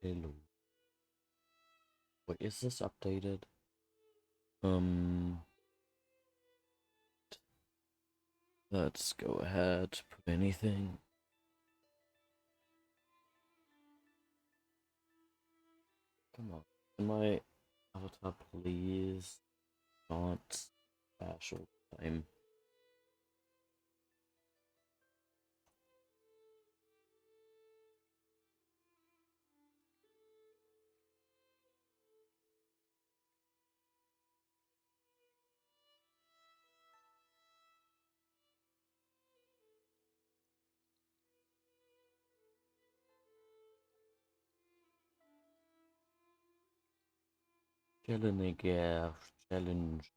Hello. Wait, is this updated? Um, let's go ahead, put anything. Come on. Can my avatar please not special time? Challenge, challenge.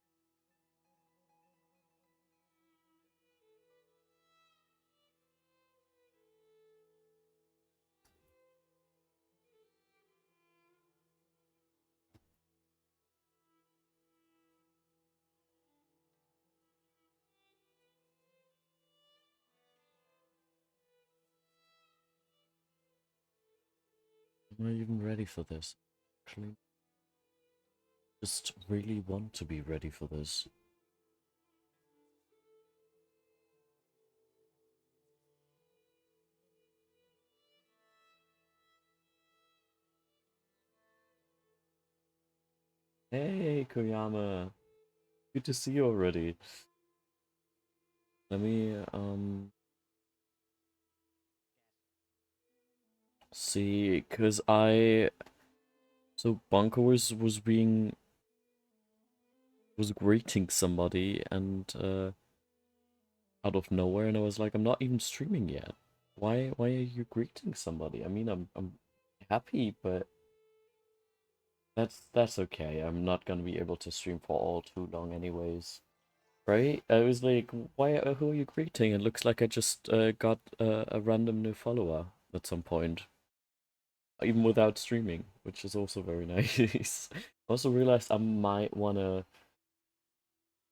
Am I even ready for this? Actually, just really want to be ready for this. Hey, Koyama. Good to see you already. Let me, see, because so Bunker was greeting somebody and out of nowhere, and I was like, I'm not even streaming yet. Why are you greeting somebody? I mean, I'm happy, but that's okay. I'm not gonna be able to stream for all too long anyways. Right? I was like, who are you greeting? It looks like I just got a random new follower at some point, even without streaming, which is also very nice. I also realized I might wanna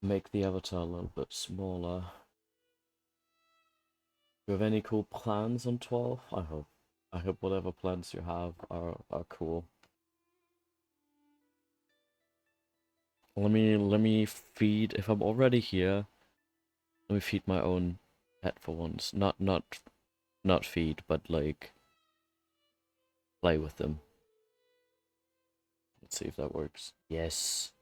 make the avatar a little bit smaller. Do you have any cool plans on 12? I hope. I hope whatever plans you have are cool. Let me feed, if I'm already here, let me feed my own pet for once. Not feed, but like play with them. Let's see if that works. Yes.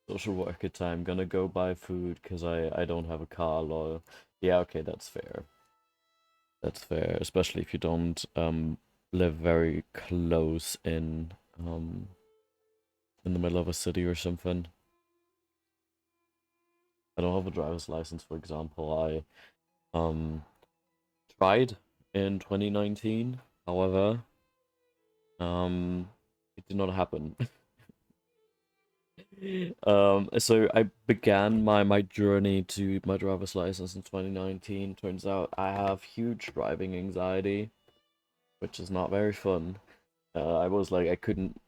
Social worker time. Gonna go buy food because I don't have a car, lol. Yeah, okay, that's fair. That's fair, especially if you don't live very close in the middle of a city or something. I don't have a driver's license, for example. I tried in 2019, however, it did not happen. So I began my journey to my driver's license in 2019. Turns out I have huge driving anxiety, which is not very fun. I was like I couldn't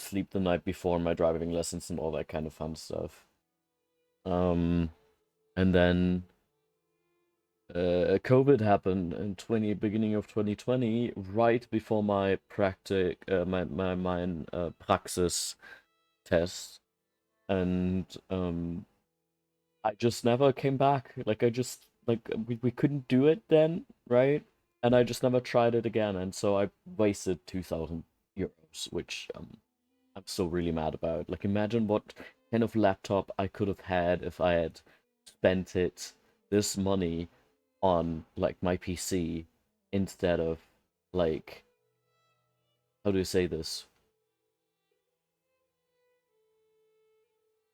sleep the night before my driving lessons and all that kind of fun stuff. Um, and then COVID happened in beginning of 2020, right before my praxis test, and I just never came back. Like I just like we couldn't do it then, right? And I just never tried it again, and so I wasted 2,000 euros, which I'm still really mad about. Like imagine what kind of laptop I could have had if I had spent this money on like my PC instead of like how do you say this?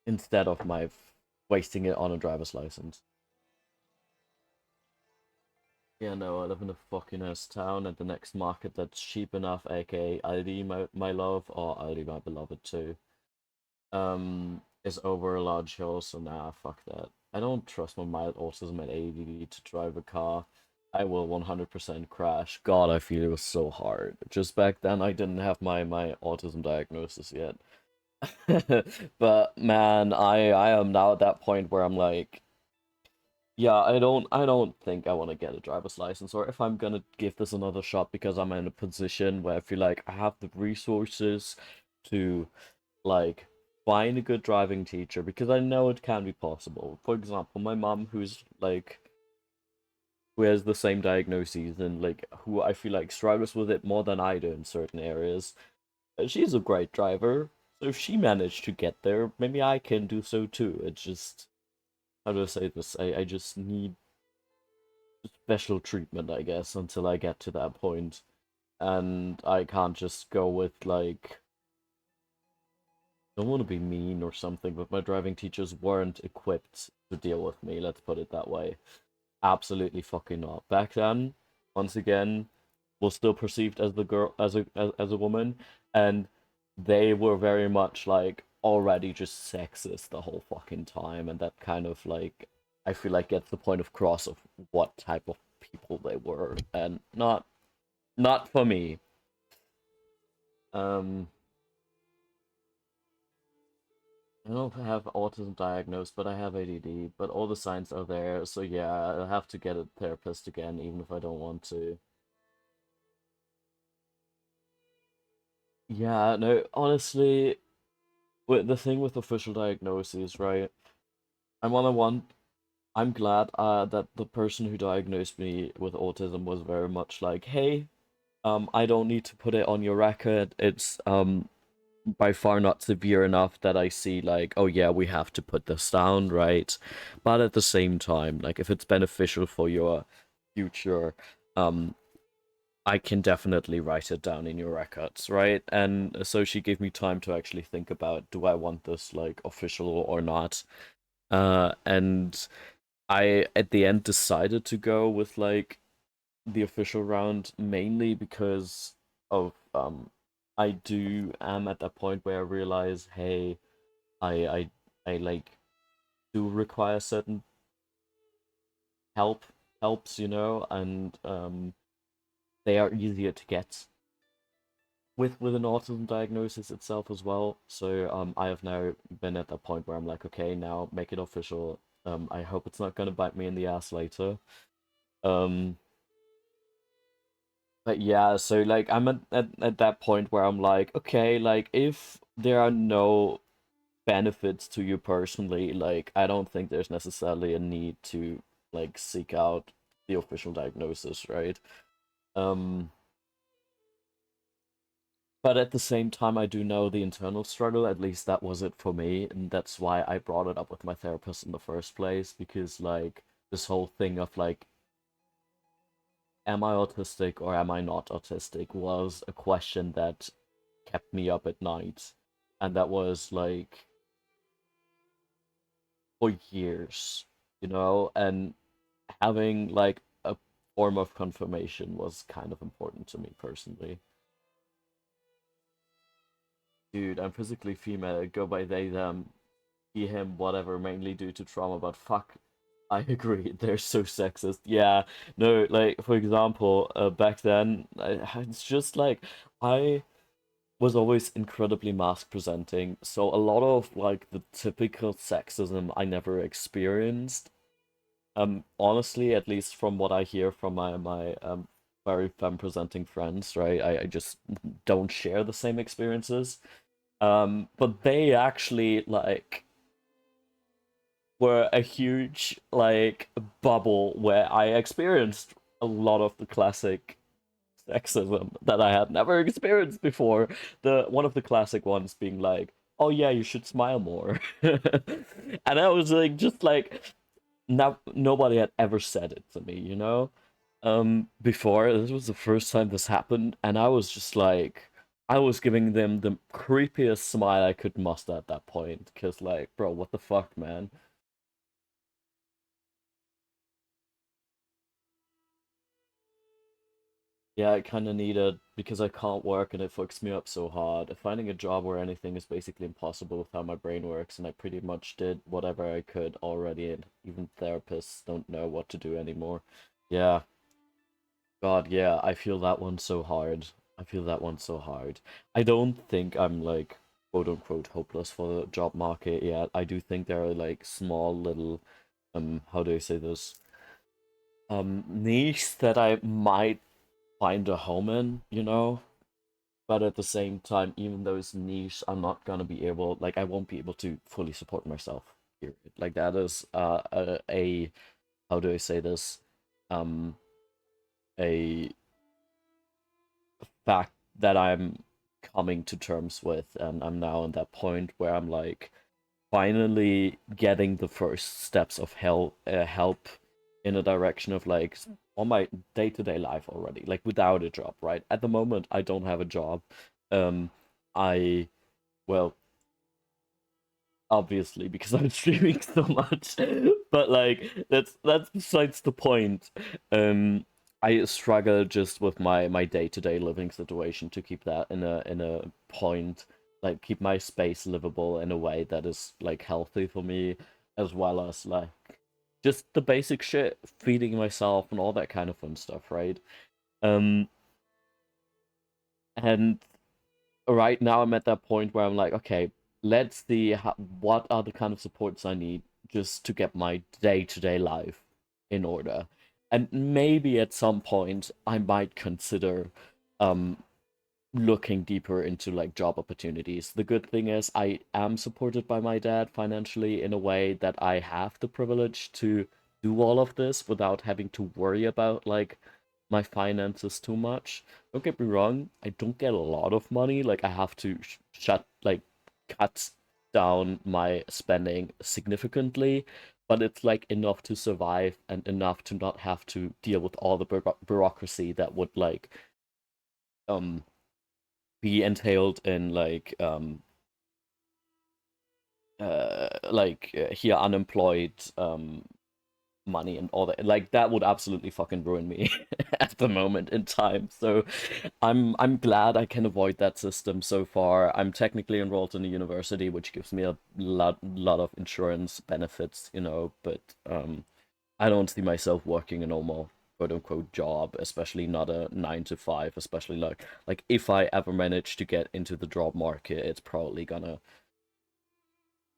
Instead of my wasting it on a driver's license. Yeah, no, I live in a fucking ass town at the next market that's cheap enough, aka Aldi, my love, or Aldi, my beloved too. Is over a large hill, so nah, fuck that. I don't trust my mild autism and ADD to drive a car. I will 100% crash. God, I feel it was so hard. Just back then, I didn't have my autism diagnosis yet. But man, I am now at that point where I'm like, Yeah, I don't think I want to get a driver's license, or if I'm gonna give this another shot because I'm in a position where I feel like I have the resources to like find a good driving teacher, because I know it can be possible. For example, my mom, who has the same diagnoses and like who I feel like struggles with it more than I do in certain areas. She's a great driver, so if she managed to get there, maybe I can do so too. It's just, how do I say this? I just need special treatment, I guess, until I get to that point. And I can't just go with like, I don't want to be mean or something, but my driving teachers weren't equipped to deal with me, let's put it that way. Absolutely fucking not. Back then, once again, was still perceived as the girl, as a woman, and they were very much like already just sexist the whole fucking time, and that kind of like, I feel like gets the point across of what type of people they were, and not for me. Um, I don't have autism diagnosed, but I have ADD, but all the signs are there, so yeah, I'll have to get a therapist again, even if I don't want to. Yeah, no, honestly, with the thing with official diagnoses, right? I'm on a one. I'm glad that the person who diagnosed me with autism was very much like, hey, I don't need to put it on your record. It's by far not severe enough that I see like, oh yeah, we have to put this down, right? But at the same time, like if it's beneficial for your future, um, I can definitely write it down in your records, right? And so she gave me time to actually think about, do I want this like official or not? And I at the end decided to go with like the official round, mainly because of I do am at that point where I realize, hey, I I I like do require certain help helps, and they are easier to get with an autism diagnosis itself as well. So I have now been at that point where I'm like, okay, now make it official. I hope it's not gonna bite me in the ass later. Um, but yeah, so like I'm at that point where I'm like, okay, like if there are no benefits to you personally, like I don't think there's necessarily a need to like seek out the official diagnosis, right? Um, but at the same time, I do know the internal struggle. At least that was it for me, and that's why I brought it up with my therapist in the first place. Because like this whole thing of like, am I autistic or am I not autistic, was a question that kept me up at night, and that was like for years, and having like a form of confirmation was kind of important to me personally. Dude, I'm physically female. I go by they, them, he, him, whatever, mainly due to trauma, but fuck, I agree, they're so sexist. Yeah, no, like, for example, back then, it's just like, I was always incredibly mask presenting, so a lot of, like, the typical sexism I never experienced. Honestly, at least from what I hear from my very femme presenting friends, right? I just don't share the same experiences. But they actually like were a huge like bubble where I experienced a lot of the classic sexism that I had never experienced before. The one of the classic ones being like, "Oh yeah, you should smile more," and I was like, just like, nobody had ever said it to me, before. This was the first time this happened, and I was just like, I was giving them the creepiest smile I could muster at that point, because like, bro, what the fuck, man? Yeah, I kind of need it because I can't work and it fucks me up so hard. Finding a job where anything is basically impossible with how my brain works, and I pretty much did whatever I could already, and even therapists don't know what to do anymore. Yeah, God, yeah, I feel that one so hard. I feel that one so hard. I don't think I'm like quote unquote hopeless for the job market yet. I do think there are like small little how do I say this? Niche that I might find a home in, you know? But at the same time, even though it's niche, I'm not gonna be able, like, I won't be able to fully support myself. Period. Like that is a how do I say this? Um, a fact that I'm coming to terms with, and I'm now in that point where I'm like finally getting the first steps of help in a direction of like on my day-to-day life already, like without a job, right? At the moment, I don't have a job. Um, I well, obviously because I'm streaming so much. But like that's besides the point. Um I struggle just with my day-to-day living situation to keep that in a point, like keep my space livable in a way that is like healthy for me, as well as like just the basic shit, feeding myself and all that kind of fun stuff, right? Um and right now I'm at that point where I'm like, okay, let's see what are the kind of supports I need just to get my day-to-day life in order. And maybe at some point I might consider um looking deeper into like job opportunities. The good thing is I am supported by my dad financially in a way that I have the privilege to do all of this without having to worry about like my finances too much. Don't get me wrong, I don't get a lot of money. Like I have to cut down my spending significantly, but it's like enough to survive and enough to not have to deal with all the bureaucracy that would um be entailed in here unemployed money and all that. Like that would absolutely fucking ruin me at the moment in time. So I'm glad I can avoid that system so far. I'm technically enrolled in a university which gives me a lot of insurance benefits, but I don't see myself working a normal quote unquote job, especially not a 9 to 5, especially like if I ever manage to get into the job market, it's probably gonna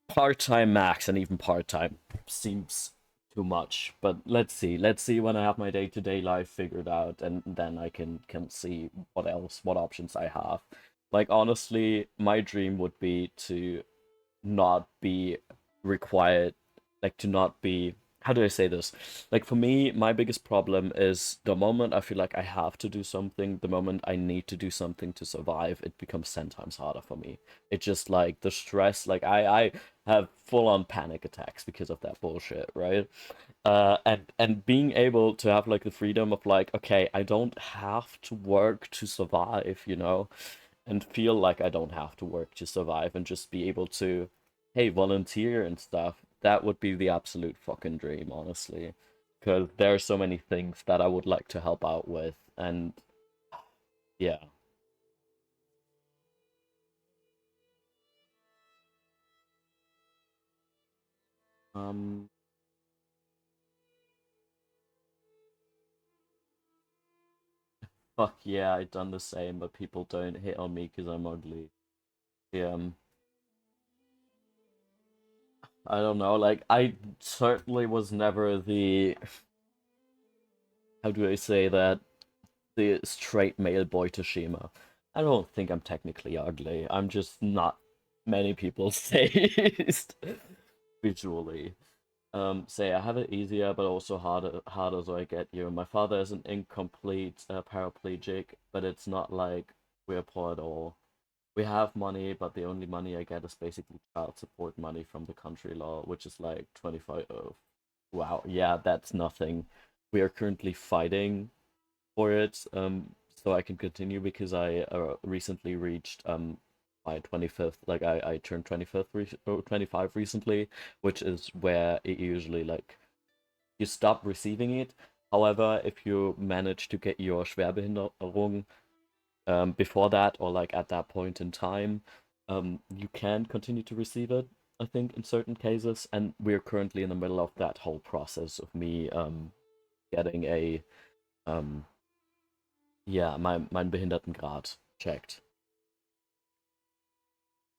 part-time max, and even part-time seems too much. But let's see when I have my day-to-day life figured out, and then I can see what options I have. Like honestly, my dream would be to not be required, like to not be, how do I say this? Like for me, my biggest problem is the moment I feel like I have to do something, the moment I need to do something to survive, it becomes 10 times harder for me. It's just like the stress, like I have full on panic attacks because of that bullshit, right? And being able to have like the freedom of like, okay, I don't have to work to survive, and feel like I don't have to work to survive and just be able to, hey, volunteer and stuff. That would be the absolute fucking dream, honestly. Because there are so many things that I would like to help out with. And yeah. Um, Fuck yeah, I'd done the same, but people don't hit on me because I'm ugly. Yeah, I don't know. Like, I certainly was never the, how do I say that? The straight male boy to Shima. I don't think I'm technically ugly. I'm just not many people's taste visually. Say I have it easier, but also harder. So I get you. My father is an incomplete paraplegic, but it's not like we're poor at all. We have money, but the only money I get is basically child support money from the country law, which is like 25. Oh, wow, yeah, that's nothing. We are currently fighting for it, so I can continue because I recently reached my 25th, like I turned 25th or 25 recently, which is where it usually like you stop receiving it. However, if you manage to get your Schwerbehinderung before that, or like at that point in time, you can continue to receive it, I think, in certain cases, and we're currently in the middle of that whole process of me getting a um ja, mein Behindertengrad checkt.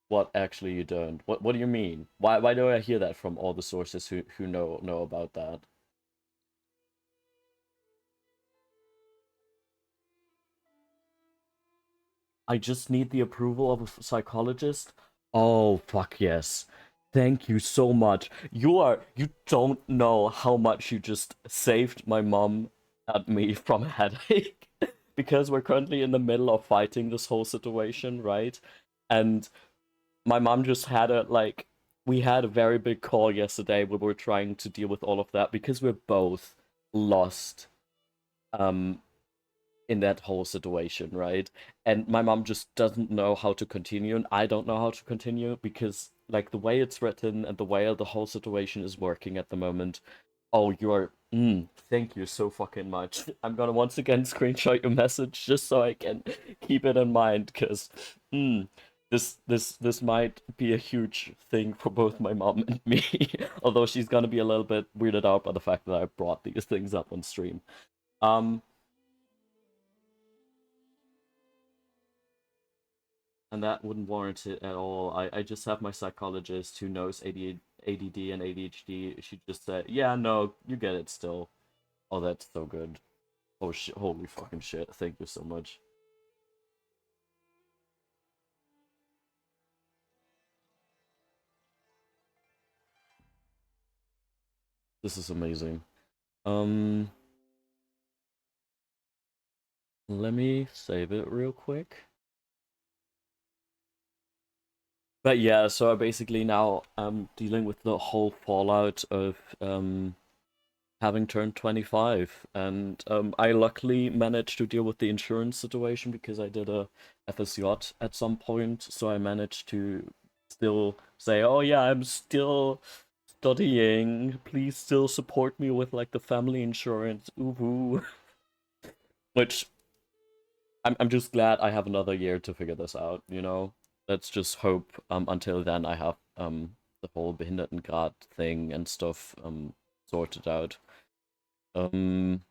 What actually you don't? What do you mean? Why do I hear that from all the sources who know about that? I just need the approval of a psychologist. Oh, fuck yes. Thank you so much. You don't know how much you just saved my mom and me from a headache. Because we're currently in the middle of fighting this whole situation, right? And my mom just had we had a very big call yesterday where we were trying to deal with all of that because we're both lost. Um, in that whole situation, right? And my mom just doesn't know how to continue, and I don't know how to continue because, like, the way it's written and the way the whole situation is working at the moment. Oh, you're. Thank you so fucking much. I'm gonna once again screenshot your message just so I can keep it in mind, because this might be a huge thing for both my mom and me. Although she's gonna be a little bit weirded out by the fact that I brought these things up on stream. Um, and that wouldn't warrant it at all. I just have my psychologist who knows ADD and ADHD. She just said, "Yeah, no, you get it still." Oh, that's so good. Oh shit! Holy fucking shit! Thank you so much. This is amazing. Um, let me save it real quick. But yeah, so I basically now I'm dealing with the whole fallout of having turned 25, and I luckily managed to deal with the insurance situation because I did a FSJ at some point, so I managed to still say, oh yeah, I'm still studying, please still support me with like the family insurance, ooh. Which I'm just glad I have another year to figure this out, you know. Let's just hope until then I have the whole Behindertengrad thing and stuff sorted out. um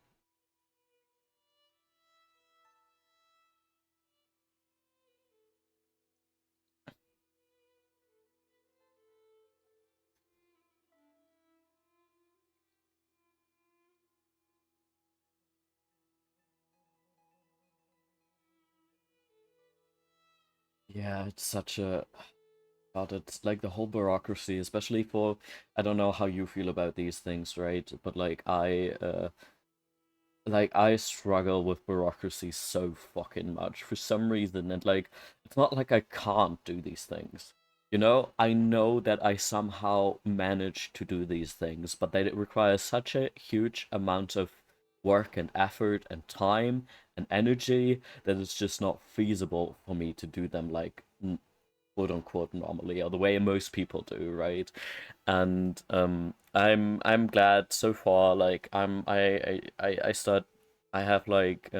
yeah, it's such a God, it's like the whole bureaucracy, especially for, I don't know how you feel about these things, right? But like I struggle with bureaucracy so fucking much for some reason, and like it's not like I can't do these things. You know, I know that I somehow manage to do these things, but that it requires such a huge amount of work and effort and time and energy that it's just not feasible for me to do them like quote unquote normally, or the way most people do, right? And I'm glad so far. Like I start I have like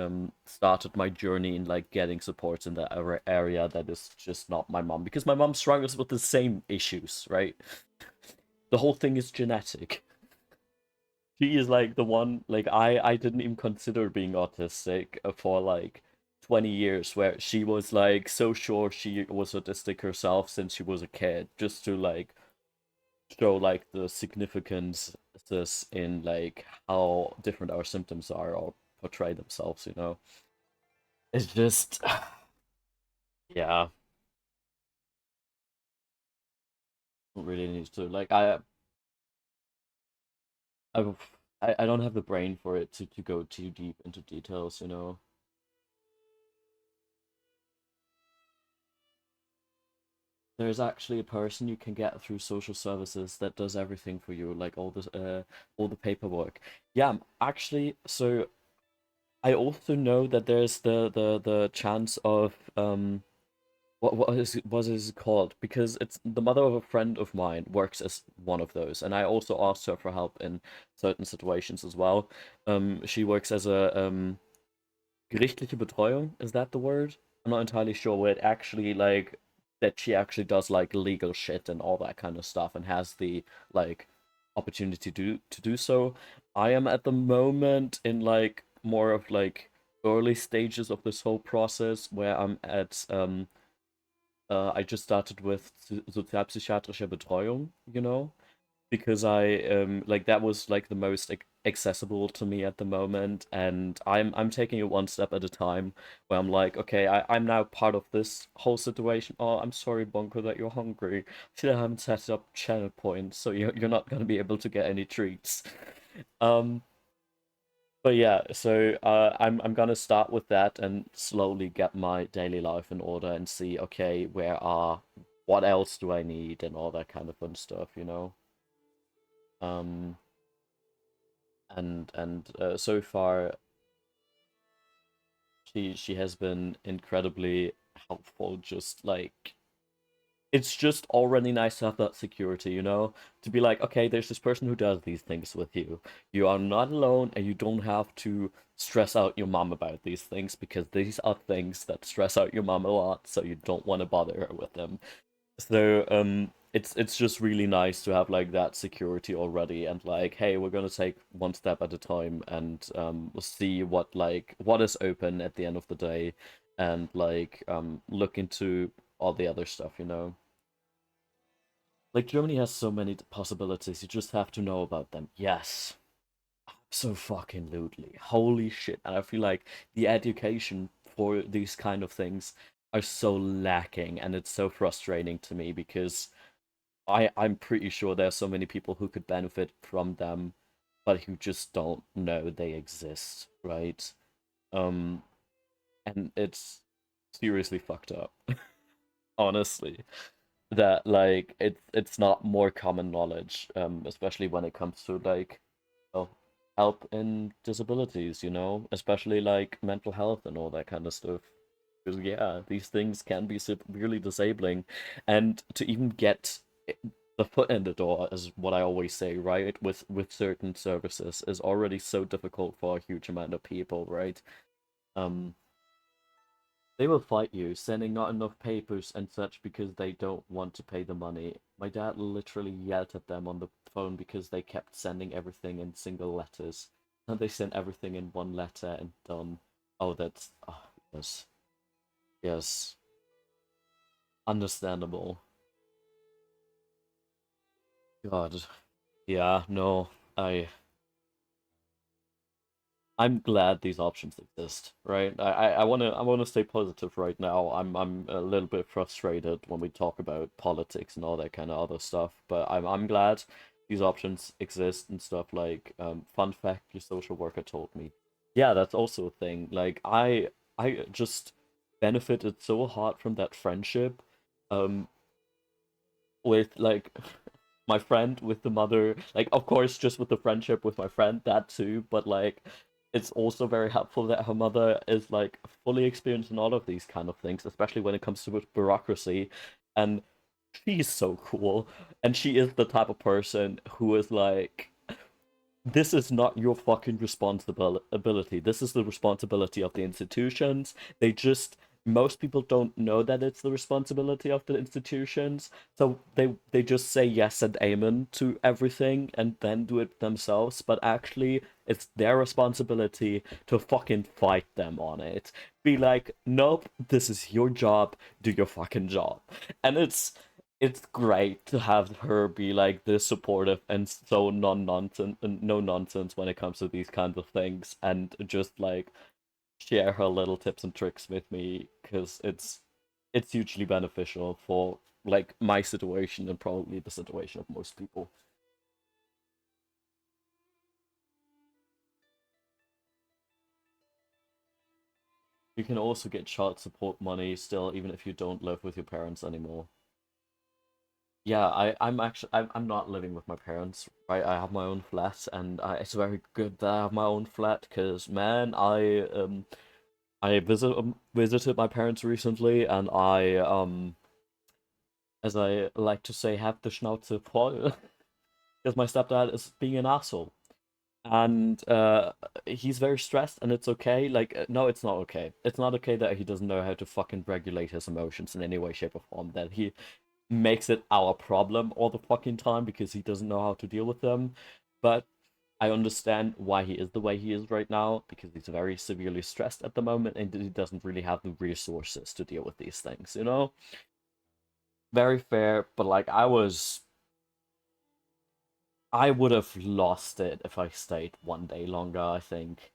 started my journey in like getting supports in that area that is just not my mom, because my mom struggles with the same issues, right? The whole thing is genetic. She is like the one, like I didn't even consider being autistic for like 20 years, where she was like so sure she was autistic herself since she was a kid, just to like show like the significances in like how different our symptoms are or portray themselves, you know. It's just yeah, really needs to like I I don't have the brain for it to go too deep into details, you know. There's actually a person you can get through social services that does everything for you, like all the paperwork. Yeah, actually, so I also know that there's the chance of what is it called? Because it's the mother of a friend of mine works as one of those, and I also asked her for help in certain situations as well. She works as a gerichtliche Betreuung, is that the word? I'm not entirely sure where it actually like that she actually does like legal shit and all that kind of stuff and has the like opportunity to do so. I am at the moment in like more of like early stages of this whole process where I'm at I just started with sozialpsychiatrische Betreuung, because I like that was like the most accessible to me at the moment, and I'm taking it one step at a time, where I'm like, okay, I'm now part of this whole situation. Oh, I'm sorry, Bonko, that you're hungry. Still haven't set up channel points, so you're not gonna be able to get any treats. Um, but yeah, so I'm gonna start with that and slowly get my daily life in order and see, okay, what else do I need and all that kind of fun stuff. Um, and so far she has been incredibly helpful. Just like it's just already nice to have that security, to be like, okay, there's this person who does these things with you. You are not alone, and you don't have to stress out your mom about these things because these are things that stress out your mom a lot, so you don't want to bother her with them. So it's just really nice to have like that security already, and like, hey, we're gonna take one step at a time, and we'll see what is open at the end of the day, and like look into all the other stuff. Like Germany has so many possibilities. You just have to know about them. Yes, so fucking lutely. Holy shit! And I feel like the education for these kind of things are so lacking, and it's so frustrating to me because I'm pretty sure there are so many people who could benefit from them, but who just don't know they exist, right? Um, and it's seriously fucked up, honestly. That like it's not more common knowledge, especially when it comes to like oh, help in disabilities, especially like mental health and all that kind of stuff. Because yeah, these things can be severely disabling, and to even get the foot in the door is what I always say, right? With certain services is already so difficult for a huge amount of people, right? Um, they will fight you, sending not enough papers and such because they don't want to pay the money. My dad literally yelled at them on the phone because they kept sending everything in single letters. And they sent everything in one letter and done. Oh, that's. Oh, yes. Yes. Understandable. God. Yeah, no. I'm glad these options exist, right? I wanna stay positive right now. I'm a little bit frustrated when we talk about politics and all that kind of other stuff, but I'm glad these options exist and stuff like fun fact your social worker told me. Yeah, that's also a thing. Like I just benefited so hard from that friendship. Um with like my friend with the mother, like of course just with the friendship with my friend, that too, but like it's also very helpful that her mother is like fully experienced in all of these kind of things, especially when it comes to bureaucracy. And she's so cool, and she is the type of person who is like, this is not your fucking responsibility. This is the responsibility of the institutions. Most people don't know that it's the responsibility of the institutions, so they just say yes and amen to everything and then do it themselves. But actually, it's their responsibility to fucking fight them on it. Be like, nope, this is your job. Do your fucking job. And it's great to have her be like this supportive and so non-nonsense and no nonsense when it comes to these kinds of things, and just like share her little tips and tricks with me, because it's hugely beneficial for like my situation and probably the situation of most people. You can also get child support money still even if you don't live with your parents anymore. Yeah, I'm not living with my parents, right? I have my own flat, and it's very good that I have my own flat because man, I visited my parents recently, and as I like to say, have the Schnauze voll because my stepdad is being an asshole, and he's very stressed, and it's okay. Like, no, it's not okay. It's not okay that he doesn't know how to fucking regulate his emotions in any way, shape, or form. That he makes it our problem all the fucking time because he doesn't know how to deal with them. But I understand why he is the way he is right now, because he's very severely stressed at the moment and he doesn't really have the resources to deal with these things. very fair, but like I would have lost it if I stayed one day longer, I think.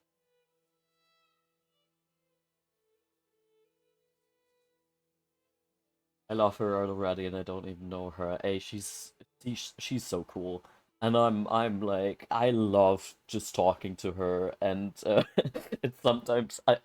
I love her already, and I don't even know her. Hey, she's so cool, and I'm like I love just talking to her, and it's sometimes I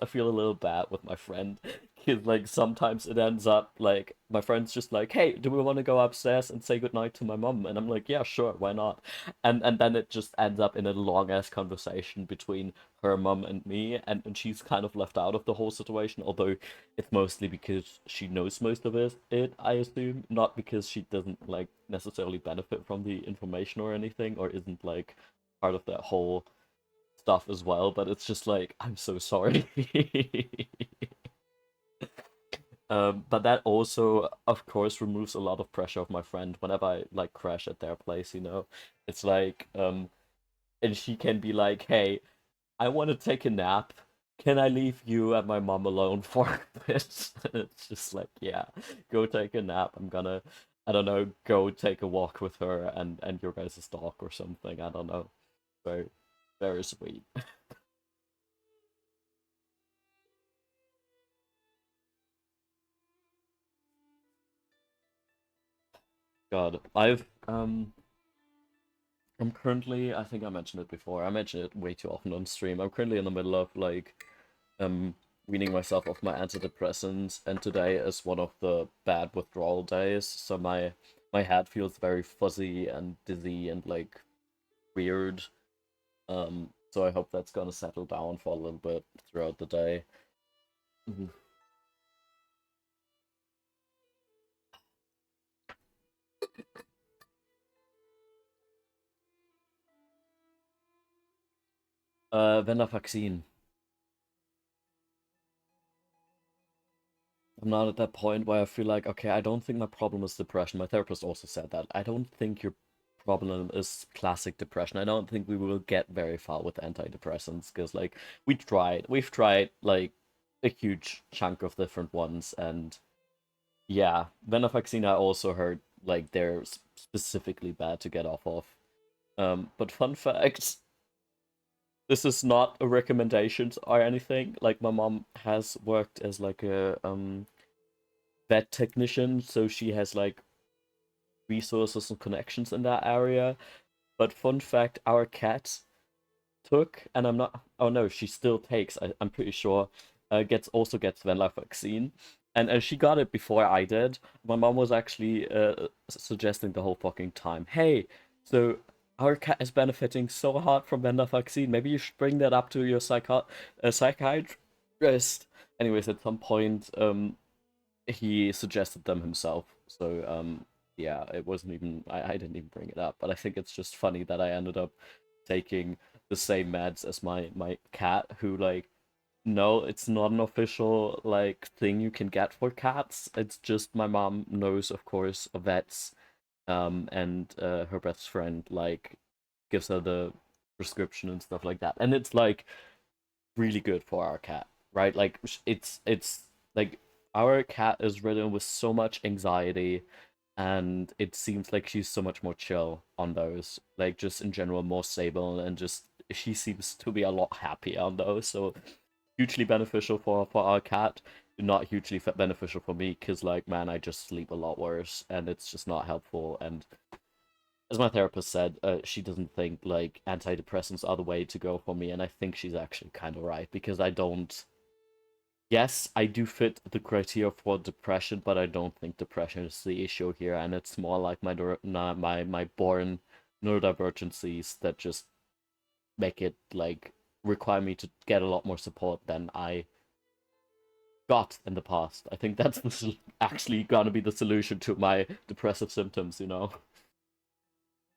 feel a little bad with my friend, because like sometimes it ends up like my friend's just like, hey, do we want to go upstairs and say goodnight to my mom? And I'm like, yeah, sure, why not? And then it just ends up in a long ass conversation between her mom and me, and she's kind of left out of the whole situation, although it's mostly because she knows most of it, I assume, not because she doesn't like necessarily benefit from the information or anything, or isn't like part of that whole stuff as well. But it's just like, I'm so sorry. But that also, of course, removes a lot of pressure of my friend whenever I like crash at their place, you know. It's like, and she can be like, hey, I want to take a nap. Can I leave you and my mom alone for a bit? It's just like, yeah, go take a nap. I'm gonna, I don't know, go take a walk with her and your guys' dog or something. I don't know. Very, very sweet. God, I'm currently, I think I mentioned it before. I mentioned it way too often on stream. I'm currently in the middle of like um weaning myself off my antidepressants, and today is one of the bad withdrawal days, so my head feels very fuzzy and dizzy and like weird. So I hope that's gonna settle down for a little bit throughout the day. Mhm. Venlafaxine. I'm not at that point where I feel like, okay, I don't think my problem is depression. My therapist also said that. I don't think your problem is classic depression. I don't think we will get very far with antidepressants, because like we've tried like a huge chunk of different ones, and yeah, venlafaxine I also heard like they're specifically bad to get off of. But fun fact, this is not a recommendation or anything. Like my mom has worked as like a vet technician, so she has like resources and connections in that area. But fun fact, our cat took, and I'm not. Oh no, she still takes. I'm pretty sure. Gets venlafaxine, and she got it before I did. My mom was actually suggesting the whole fucking time, hey, so our cat is benefiting so hard from venlafaxine. Maybe you should bring that up to your psychiatrist. Anyways, at some point, he suggested them himself. So yeah, it wasn't even I didn't even bring it up, but I think it's just funny that I ended up taking the same meds as my cat, who like no, it's not an official like thing you can get for cats. It's just my mom knows, of course, of vets, and her best friend like gives her the prescription and stuff like that, and it's like really good for our cat, right? Like it's like our cat is ridden with so much anxiety, and it seems like she's so much more chill on those. Like just in general more stable, and just she seems to be a lot happier on those. So hugely beneficial for our cat. Not hugely beneficial for me, because like man, I just sleep a lot worse, and it's just not helpful. And as my therapist said, she doesn't think like antidepressants are the way to go for me, and I think she's actually kind of right, because I don't. Yes, I do fit the criteria for depression, but I don't think depression is the issue here, and it's more like my born neurodivergencies that just make it like require me to get a lot more support than I got in the past. I think that's actually gonna be the solution to my depressive symptoms, you know.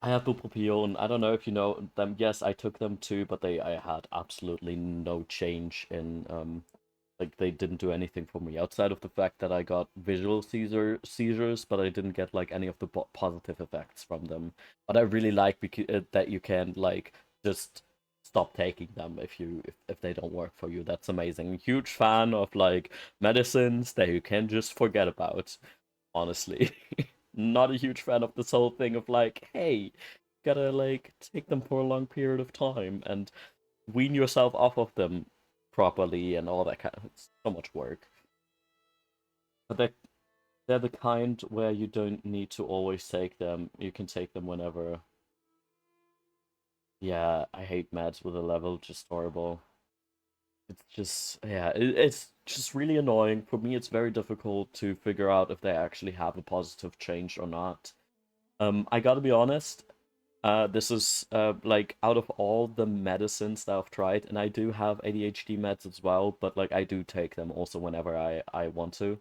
I have bupropion. I don't know if you know them. Yes, I took them too, but I had absolutely no change in like they didn't do anything for me outside of the fact that I got visual seizures, but I didn't get like any of the positive effects from them. But I really like that you can like just stop taking them if they don't work for you. That's amazing. Huge fan of like medicines that you can just forget about. honestly. Not a huge fan of this whole thing of like, hey, gotta like take them for a long period of time and wean yourself off of them properly and all that kind of it's so much work. But they're the kind where you don't need to always take them. You can take them whenever. Yeah, I hate meds with a level, just horrible. It's just, yeah, it's just really annoying. For me, it's very difficult to figure out if they actually have a positive change or not. I gotta be honest, this is like out of all the medicines that I've tried, and I do have ADHD meds as well, but like I do take them also whenever I want to.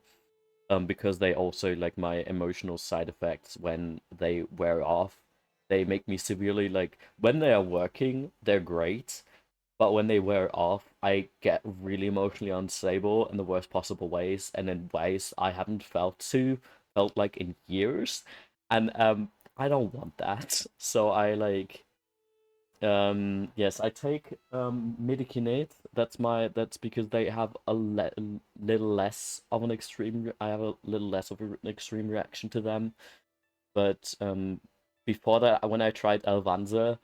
Because they also like my emotional side effects when they wear off. They make me severely like when they are working, they're great, but when they wear off, I get really emotionally unstable in the worst possible ways, and in ways I haven't felt like in years, and I don't want that. So I like yes, I take Medikinate. That's because they have little less of an I have a little less of an extreme reaction to them. But before that, when I tried Alvanza,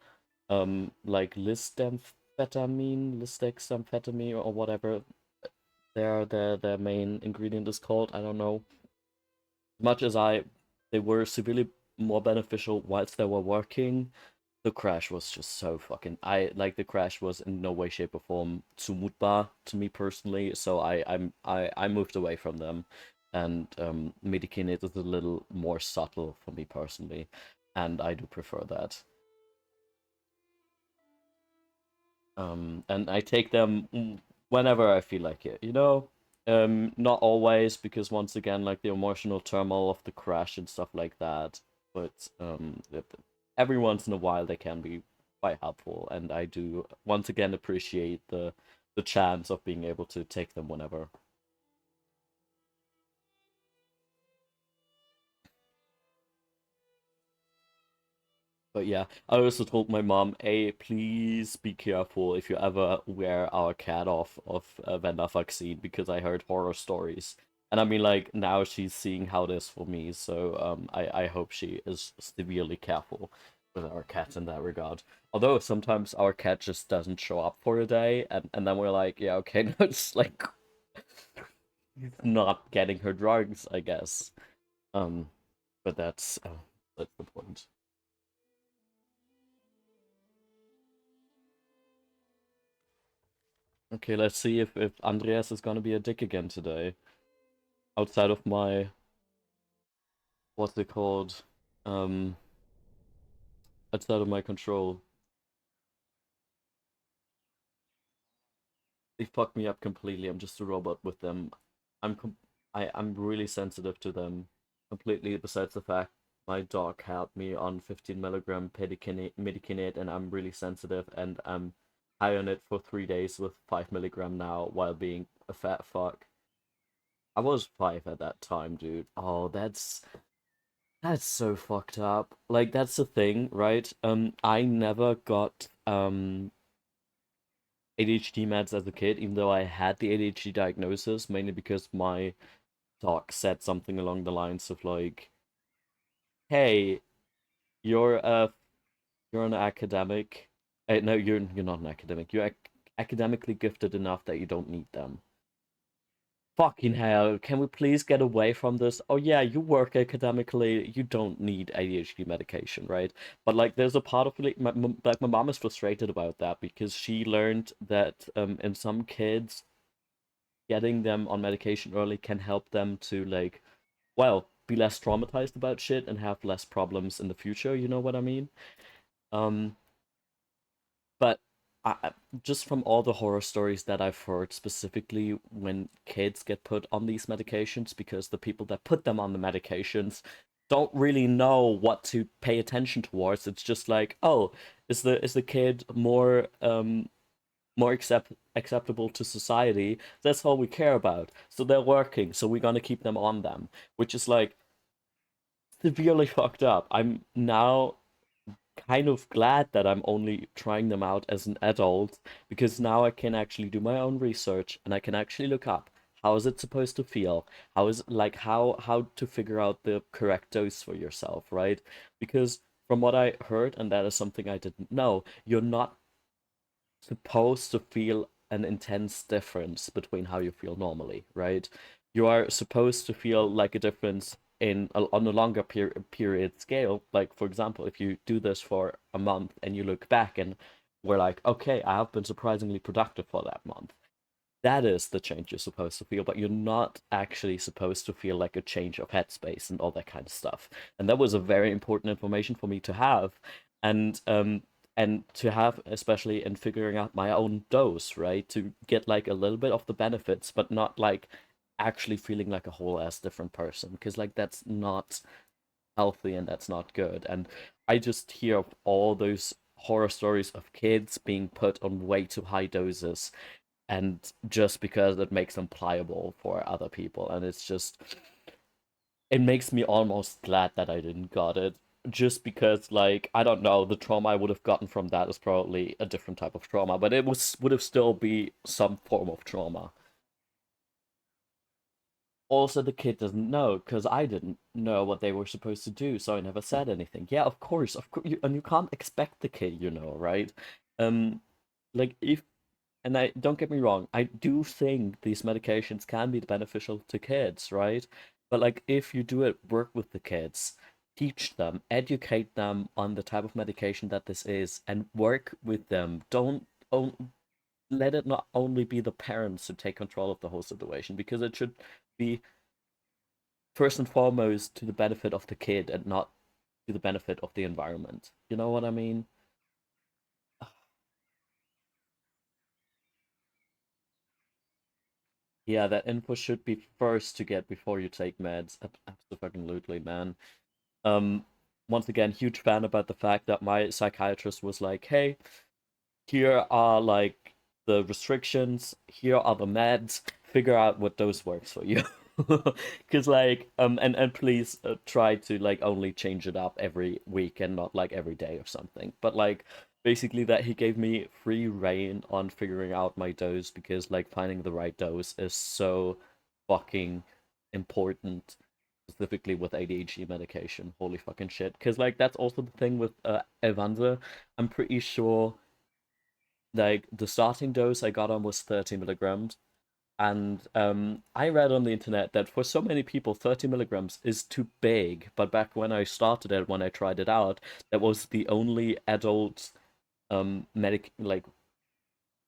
like lisdexamfetamine or whatever their main ingredient is called, I don't know. As much as they were severely more beneficial whilst they were working, the crash was just so fucking. I like the crash was in no way, shape, or form zumutbar to me personally. So I moved away from them, and Medicaid is a little more subtle for me personally, and I do prefer that. And I take them whenever I feel like it. Not always because once again, like the emotional turmoil of the crash and stuff like that. But every once in a while they can be quite helpful, and I do once again appreciate the chance of being able to take them whenever. But yeah, I also told my mom, "Hey, please be careful if you ever wear our cat off of Venda vaccine because I heard horror stories." And I mean, like now she's seeing how it is for me, so I hope she is severely careful with our cat in that regard. Although sometimes our cat just doesn't show up for a day, and then we're like, yeah, okay, no, it's like not getting her drugs, I guess. Um, but that's the point. Okay, let's see if Andreas is gonna be a dick again today. Outside of my what's it called? Um, outside of my control. They fuck me up completely. I'm just a robot with them. I'm com I'm really sensitive to them. Completely besides the fact my dog had me on 15 milligram medicinate and I'm really sensitive and I'm high on it for 3 days with 5 milligram now while being a fat fuck. I was 5 at that time, dude. Oh, that's so fucked up. Like that's the thing, right? I never got ADHD meds as a kid, even though I had the ADHD diagnosis, mainly because my doc said something along the lines of like, "Hey, you're a you're an academic. No, you're not an academic. You're academically gifted enough that you don't need them." Fucking hell, can we please get away from this? Oh yeah, you work academically, you don't need ADHD medication, right? But like there's a part of like my mom is frustrated about that because she learned that in some kids getting them on medication early can help them to like well, be less traumatized about shit and have less problems in the future, you know what I mean? Um But just from all the horror stories that I've heard, specifically when kids get put on these medications, because the people that put them on the medications don't really know what to pay attention towards. It's just like, oh, is the kid more acceptable to society? That's all we care about. So they're working, so we're gonna keep them on them, which is like severely fucked up. I'm now kind of glad that I'm only trying them out as an adult because now I can actually do my own research and I can actually look up how is it supposed to feel? How is like how to figure out the correct dose for yourself, right? Because from what I heard, and that is something I didn't know, you're not supposed to feel an intense difference between how you feel normally, right? You are supposed to feel like a difference on a longer period scale. Like for example, if you do this for a month and you look back and we're like, okay, I have been surprisingly productive for that month. That is the change you're supposed to feel, but you're not actually supposed to feel like a change of headspace and all that kind of stuff. And that was a very important information for me to have, and to have, especially in figuring out my own dose, right? To get like a little bit of the benefits, but not like actually feeling like a whole ass different person, because like that's not healthy and that's not good. And I just hear of all those horror stories of kids being put on way too high doses and just because it makes them pliable for other people, and it's just it makes me almost glad that I didn't got it, just because like I don't know, the trauma I would have gotten from that is probably a different type of trauma, but it was would have still be some form of trauma. Also, the kid doesn't know because I didn't know what they were supposed to do, so I never said anything. Yeah, of course, and you can't expect the kid, right? Um, like if And I don't get me wrong, I do think these medications can be beneficial to kids, right? But like if you do it, work with the kids, teach them, educate them on the type of medication that this is, and work with them. Don't let it not only be the parents who take control of the whole situation, because it should be first and foremost to the benefit of the kid and not to the benefit of the environment. You know what I mean? Yeah, that info should be first to get before you take meds. Absolutely, man. Um, Once again, huge fan about the fact that my psychiatrist was like, "Hey, here are like the restrictions, here are the meds, figure out what dose works for you." Because like and please try to like only change it up every week and not like every day or something, but like basically that he gave me free reign on figuring out my dose, because like finding the right dose is so fucking important, specifically with ADHD medication. Holy fucking shit, because like that's also the thing with Evanza. I'm pretty sure like the starting dose I got on was 30 milligrams. And I read on the internet that for so many people, 30 milligrams is too big. But back when I started it, when I tried it out, that was the only adult medic like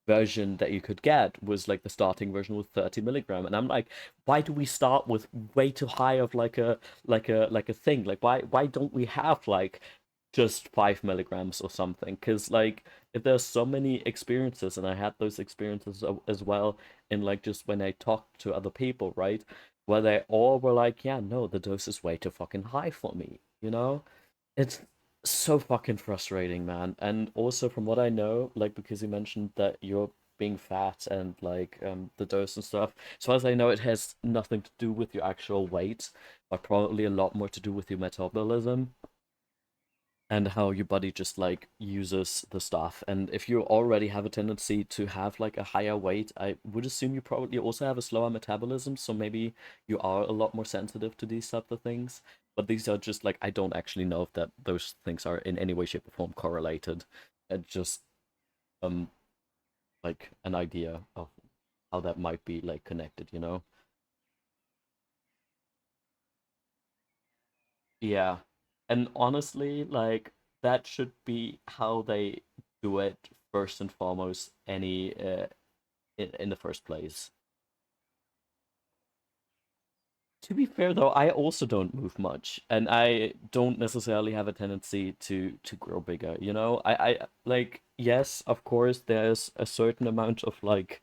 version that you could get, was like the starting version with 30 milligram. And I'm like, why do we start with way too high of like a thing? Like why don't we have like just 5 milligrams or something? Because like if there's so many experiences, and I had those experiences as well, in like just when I talked to other people, right, where they all were like, yeah, no, the dose is way too fucking high for me. It's so fucking frustrating, man. And also from what I know, like because you mentioned that you're being fat and like the dose and stuff. As far as I know, it has nothing to do with your actual weight, but probably a lot more to do with your metabolism and how your body just like uses the stuff. And if you already have a tendency to have like a higher weight, I would assume you probably also have a slower metabolism, so maybe you are a lot more sensitive to these type of things. But these are just like I don't actually know if that those things are in any way, shape, or form correlated. It's just um like an idea of how that might be like connected. Yeah. And honestly, like that should be how they do it first and foremost in the first place. To be fair though, I also don't move much, and I don't necessarily have a tendency to grow bigger. I like, yes, of course there's a certain amount of like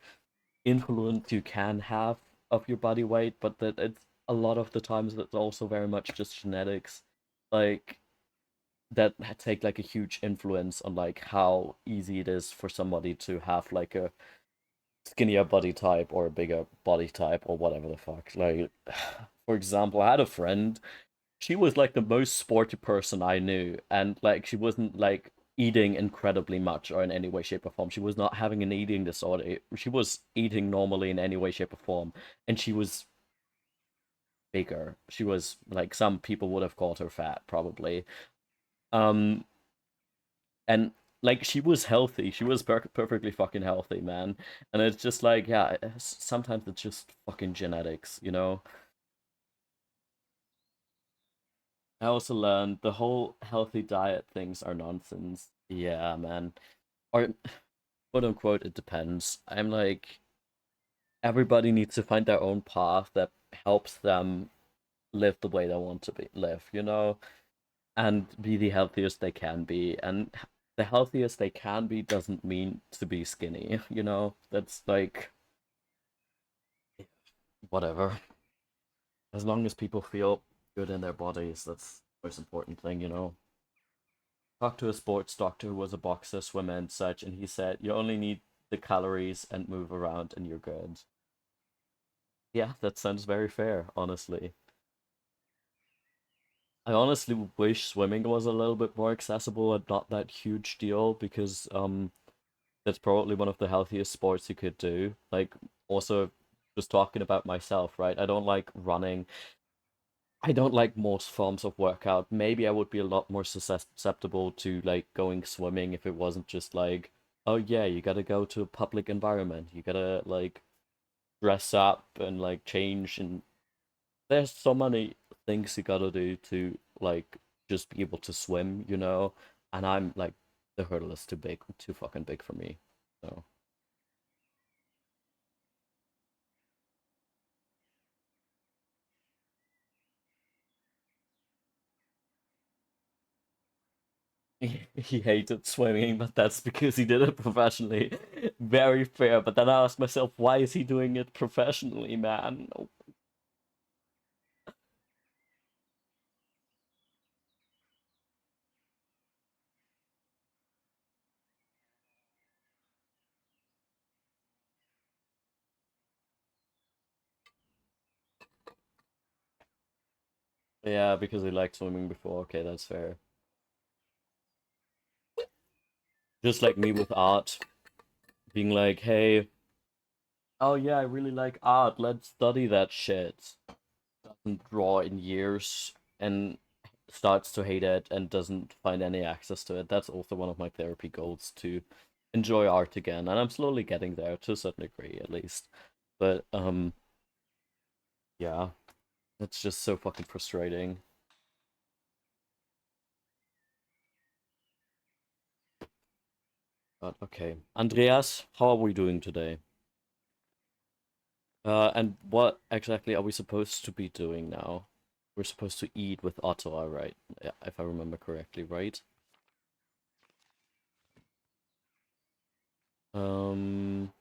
influence you can have of your body weight, but that it's a lot of the times it's also very much just genetics. Like that take like a huge influence on like how easy it is for somebody to have like a skinnier body type or a bigger body type or whatever the fuck. Like, for example, I had a friend. She was like the most sporty person I knew, and like she wasn't like eating incredibly much or in any way, shape, or form. She was not having an eating disorder. She was eating normally in any way, shape, or form, and she was bigger. She was like some people would have called her fat, probably. Um, and like she was healthy. She was perfectly fucking healthy, man. And it's just like, yeah, sometimes it's just fucking genetics, you know? I also learned the whole healthy diet things are nonsense. Yeah, man. Or quote unquote, it depends. I'm like, everybody needs to find their own path that helps them live the way they want to live, you know? And be the healthiest they can be. And the healthiest they can be doesn't mean to be skinny, you know? That's like, whatever. As long as people feel good in their bodies, that's the most important thing, you know? Talked to a sports doctor who was a boxer, swimmer, and such, and he said you only need the calories and move around, and you're good. Yeah, that sounds very fair, honestly. I honestly wish swimming was a little bit more accessible and not that huge deal because that's probably one of the healthiest sports you could do. Like also just talking about myself, right? I don't like running. I don't like most forms of workout. Maybe I would be a lot more susceptible to like going swimming if it wasn't just like, oh yeah, you gotta go to a public environment. You gotta like dress up and like change, and there's so many things you gotta do to like just be able to swim, you know? And I'm like the hurdle is too big, too fucking big for me. So he hated swimming, but that's because he did it professionally. Very fair. But then I asked myself, why is he doing it professionally, man? Yeah, because he liked swimming before. Okay, that's fair. Just like me with art, being like, hey, oh yeah, I really like art. Let's study that shit. Doesn't draw in years and starts to hate it and doesn't find any access to it. That's also one of my therapy goals to enjoy art again, and I'm slowly getting there to a certain degree, at least. But yeah, it's just so fucking frustrating. But okay, Andreas, how are we doing today? And what exactly are we supposed to be doing now? We're supposed to eat with Ottawa, right? Yeah, if I remember correctly, right? Um,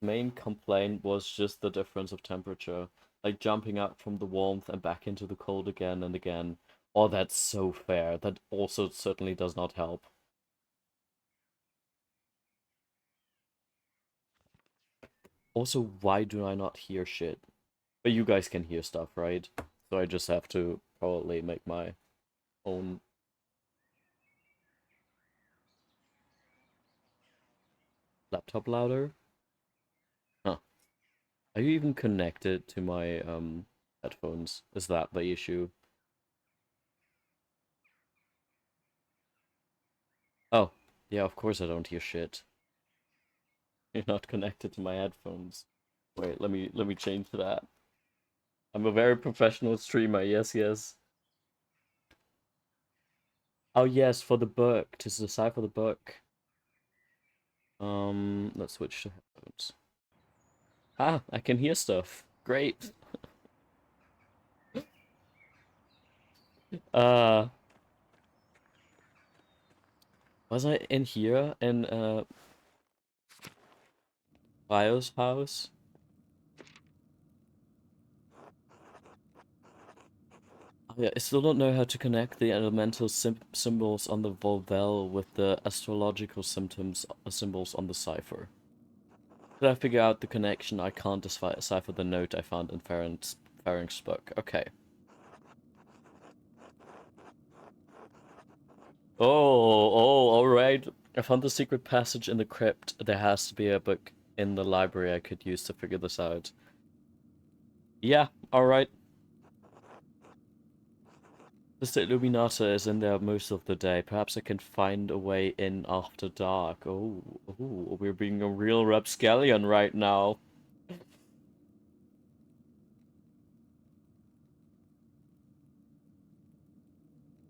Main complaint was just the difference of temperature, like jumping up from the warmth and back into the cold again and again. Oh, that's so fair. That also certainly does not help. Also, why do I not hear shit? But you guys can hear stuff, right? So I just have to probably make my own laptop louder. Huh. Are you even connected to my headphones? Is that the issue? Oh, yeah, of course I don't hear shit. You're not connected to my headphones. Wait, let me change that. I'm a very professional streamer. Yes, yes. Oh yes, for the book, to decipher the book. Let's switch to headphones. Ah, I can hear stuff. Great. Uh, was I in here in Bio's house? Oh, yeah, I still don't know how to connect the elemental symbols on the Volvel with the astrological symptoms symbols on the cipher. Did I figure out the connection? I can't decipher the note I found in Farron's Pharynx book. Okay. Alright. I found the secret passage in the crypt. There has to be a book in the library I could use to figure this out. Yeah, alright. Mr. Illuminata is in there most of the day. Perhaps I can find a way in after dark. Oh, we're being a real rapscallion right now.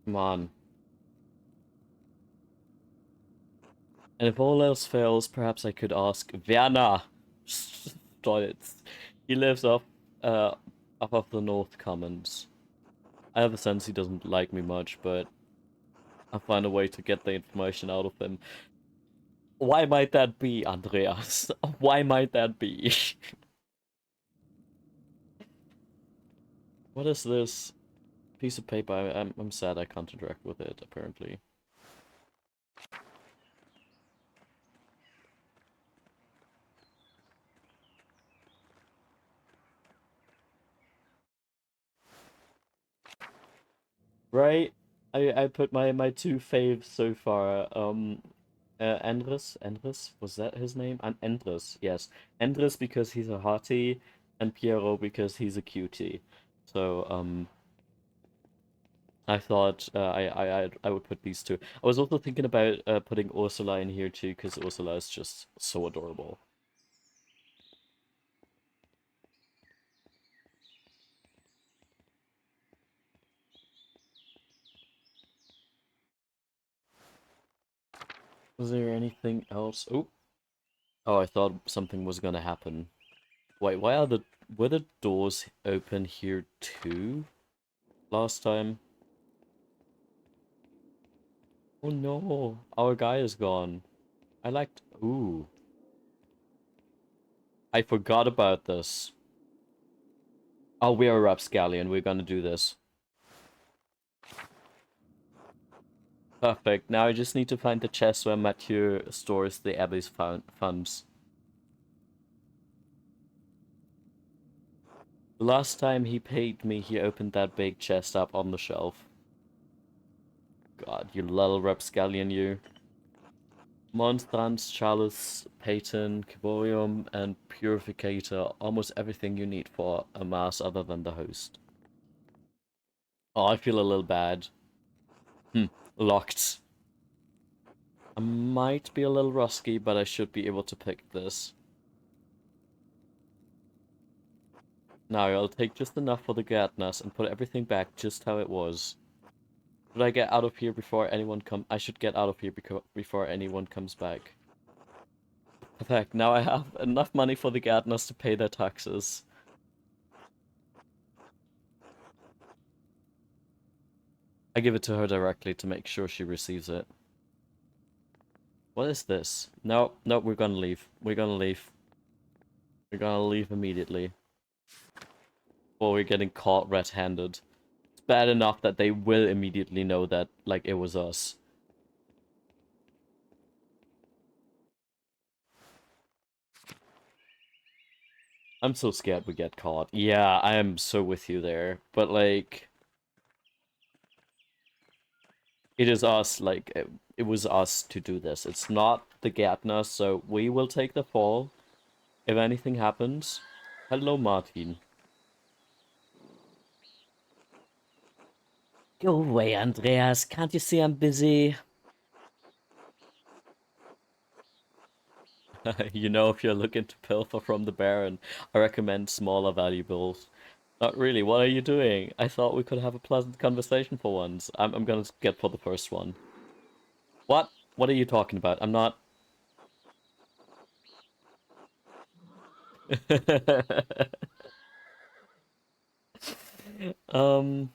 Come on. And if all else fails, perhaps I could ask Werner. Stolz. He lives uh, up of the North Commons. I have a sense he doesn't like me much, but I'll find a way to get the information out of him. Why might that be, Andreas? Why might that be? What is this piece of paper? I'm sad I can't interact with it, apparently. Right? I put my two faves so far. Endres? Was that his name? And Endres, yes. Endres because he's a hottie, and Piero because he's a cutie. So, I thought I would put these two. I was also thinking about putting Ursula in here too, because Ursula is just so adorable. Was there anything else? Oh, I thought something was gonna happen. Wait, were the doors open here too? Last time? Oh no, our guy is gone. Ooh. I forgot about this. Oh, we are a rapscallion. We're gonna do this. Perfect. Now I just need to find the chest where Mathieu stores the Abbey's funds. The last time he paid me, he opened that big chest up on the shelf. God, you little rapscallion, you. Monstrance, Chalice, Payton, Ciborium, and Purificator. Almost everything you need for a mass other than the host. Oh, I feel a little bad. Locked. I might be a little rusty, but I should be able to pick this. Now I'll take just enough for the Gatnas and put everything back just how it was. Should I get out of here before anyone I should get out of here before anyone comes back. Perfect. Now I have enough money for the Gatnas to pay their taxes. I give it to her directly to make sure she receives it. What is this? No, we're gonna leave. We're gonna leave. We're gonna leave immediately. Or we're getting caught red-handed. It's bad enough that they will immediately know that, like, it was us. I'm so scared we get caught. Yeah, I am so with you there. But, like, it is us, like, it was us to do this. It's not the Gärtner, so we will take the fall if anything happens. Hello, Martin. Go away, Andreas. Can't you see I'm busy? You know, if you're looking to pilfer from the Baron, I recommend smaller valuables. Not really. What are you doing? I thought we could have a pleasant conversation for once. I'm gonna get for the first one. What? What are you talking about? I'm not... Um...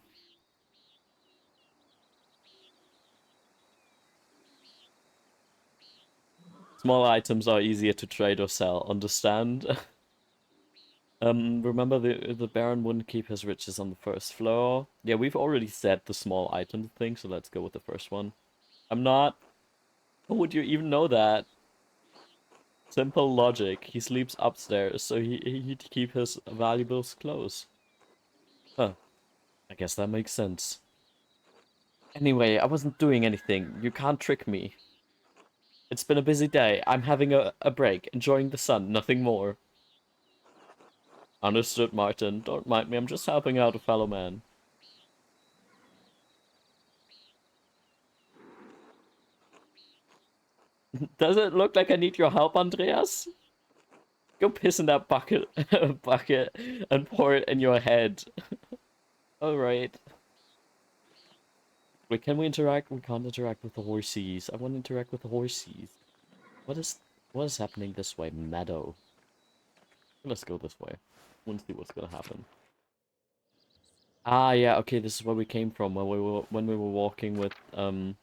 Small items are easier to trade or sell. Understand? Remember the Baron wouldn't keep his riches on the first floor? Yeah, we've already said the small item thing, so let's go with the first one. I'm not... How would you even know that? Simple logic. He sleeps upstairs, so he'd keep his valuables close. I guess that makes sense. Anyway, I wasn't doing anything. You can't trick me. It's been a busy day. I'm having a break, enjoying the sun, nothing more. Understood, Martin. Don't mind me, I'm just helping out a fellow man. Does it look like I need your help, Andreas? Go piss in that bucket, bucket and pour it in your head. Alright. Wait, can we interact? We can't interact with the horsies. I want to interact with the horsies. What is what is happening this way? Meadow. Let's go this way. Let's see what's gonna happen. Ah, yeah. Okay, this is where we came from when we were walking with the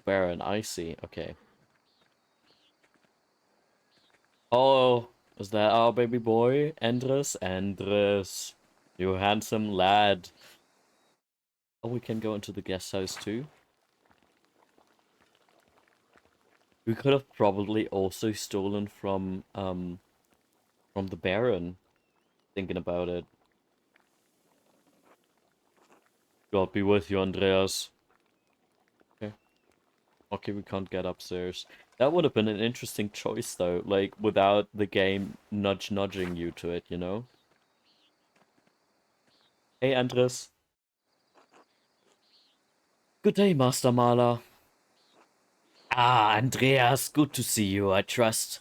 Baron. I see. Okay. Oh, is that our baby boy, Andres? Andres, you handsome lad. Oh, we can go into the guest house too. We could have probably also stolen from the Baron. Thinking about it. God be with you, Andreas. Okay. Okay, we can't get upstairs. That would have been an interesting choice, though. Like, without the game nudging you to it, you know? Hey, Andres. Good day, Master Maler. Ah, Andreas, good to see you, I trust.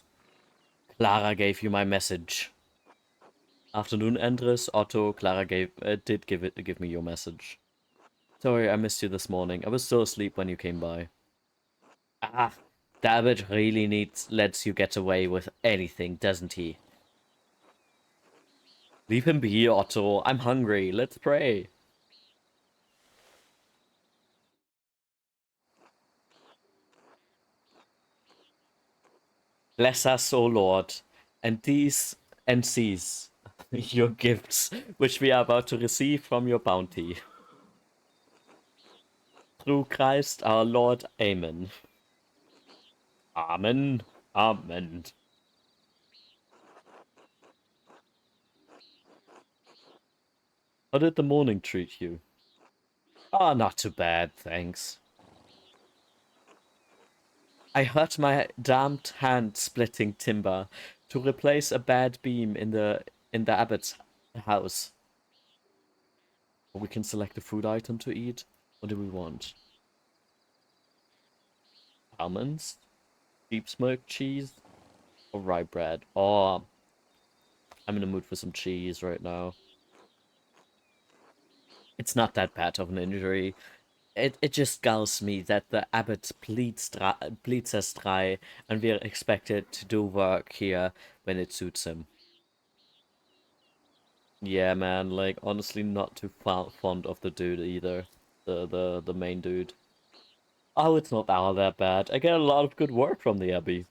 Clara gave you my message. Afternoon, Andres. Otto, Clara did give me your message. Sorry, I missed you this morning. I was still asleep when you came by. Ah, David really lets you get away with anything, doesn't he? Leave him be, Otto. I'm hungry. Let's pray. Bless us, O Lord, and seize your gifts, which we are about to receive from your bounty. Through Christ our Lord. Amen. Amen. Amen. How did the morning treat you? Ah, not too bad, thanks. I hurt my damned hand splitting timber to replace a bad beam in the abbot's house. We can select a food item to eat. What do we want? Almonds? Deep smoked cheese? Or rye bread? Oh, I'm in the mood for some cheese right now. It's not that bad of an injury. It just galls me that the abbot bleeds us dry and we're expected to do work here when it suits him. Yeah, man, like, honestly not too fond of the dude either. The main dude. Oh, it's not all that bad. I get a lot of good work from the abbey.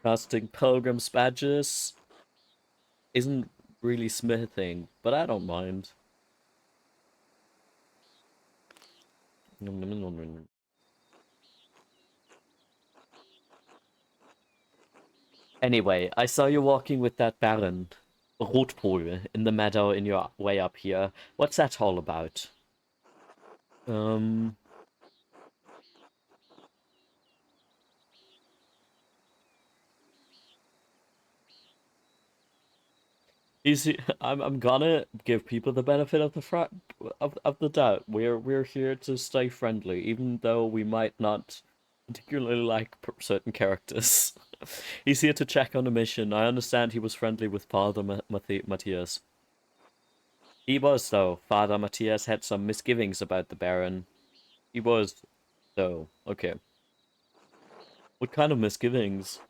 Casting pilgrim's badges isn't really smithing, but I don't mind. Anyway, I saw you walking with that Baron, Rotpol, in the meadow in your way up here. What's that all about? Um, I'm gonna give people the benefit of of the doubt. We're here to stay friendly, even though we might not particularly like certain characters. He's here to check on a mission. I understand he was friendly with Father Matthias. He was, though. Father Matthias had some misgivings about the Baron. He was, though. Okay. What kind of misgivings?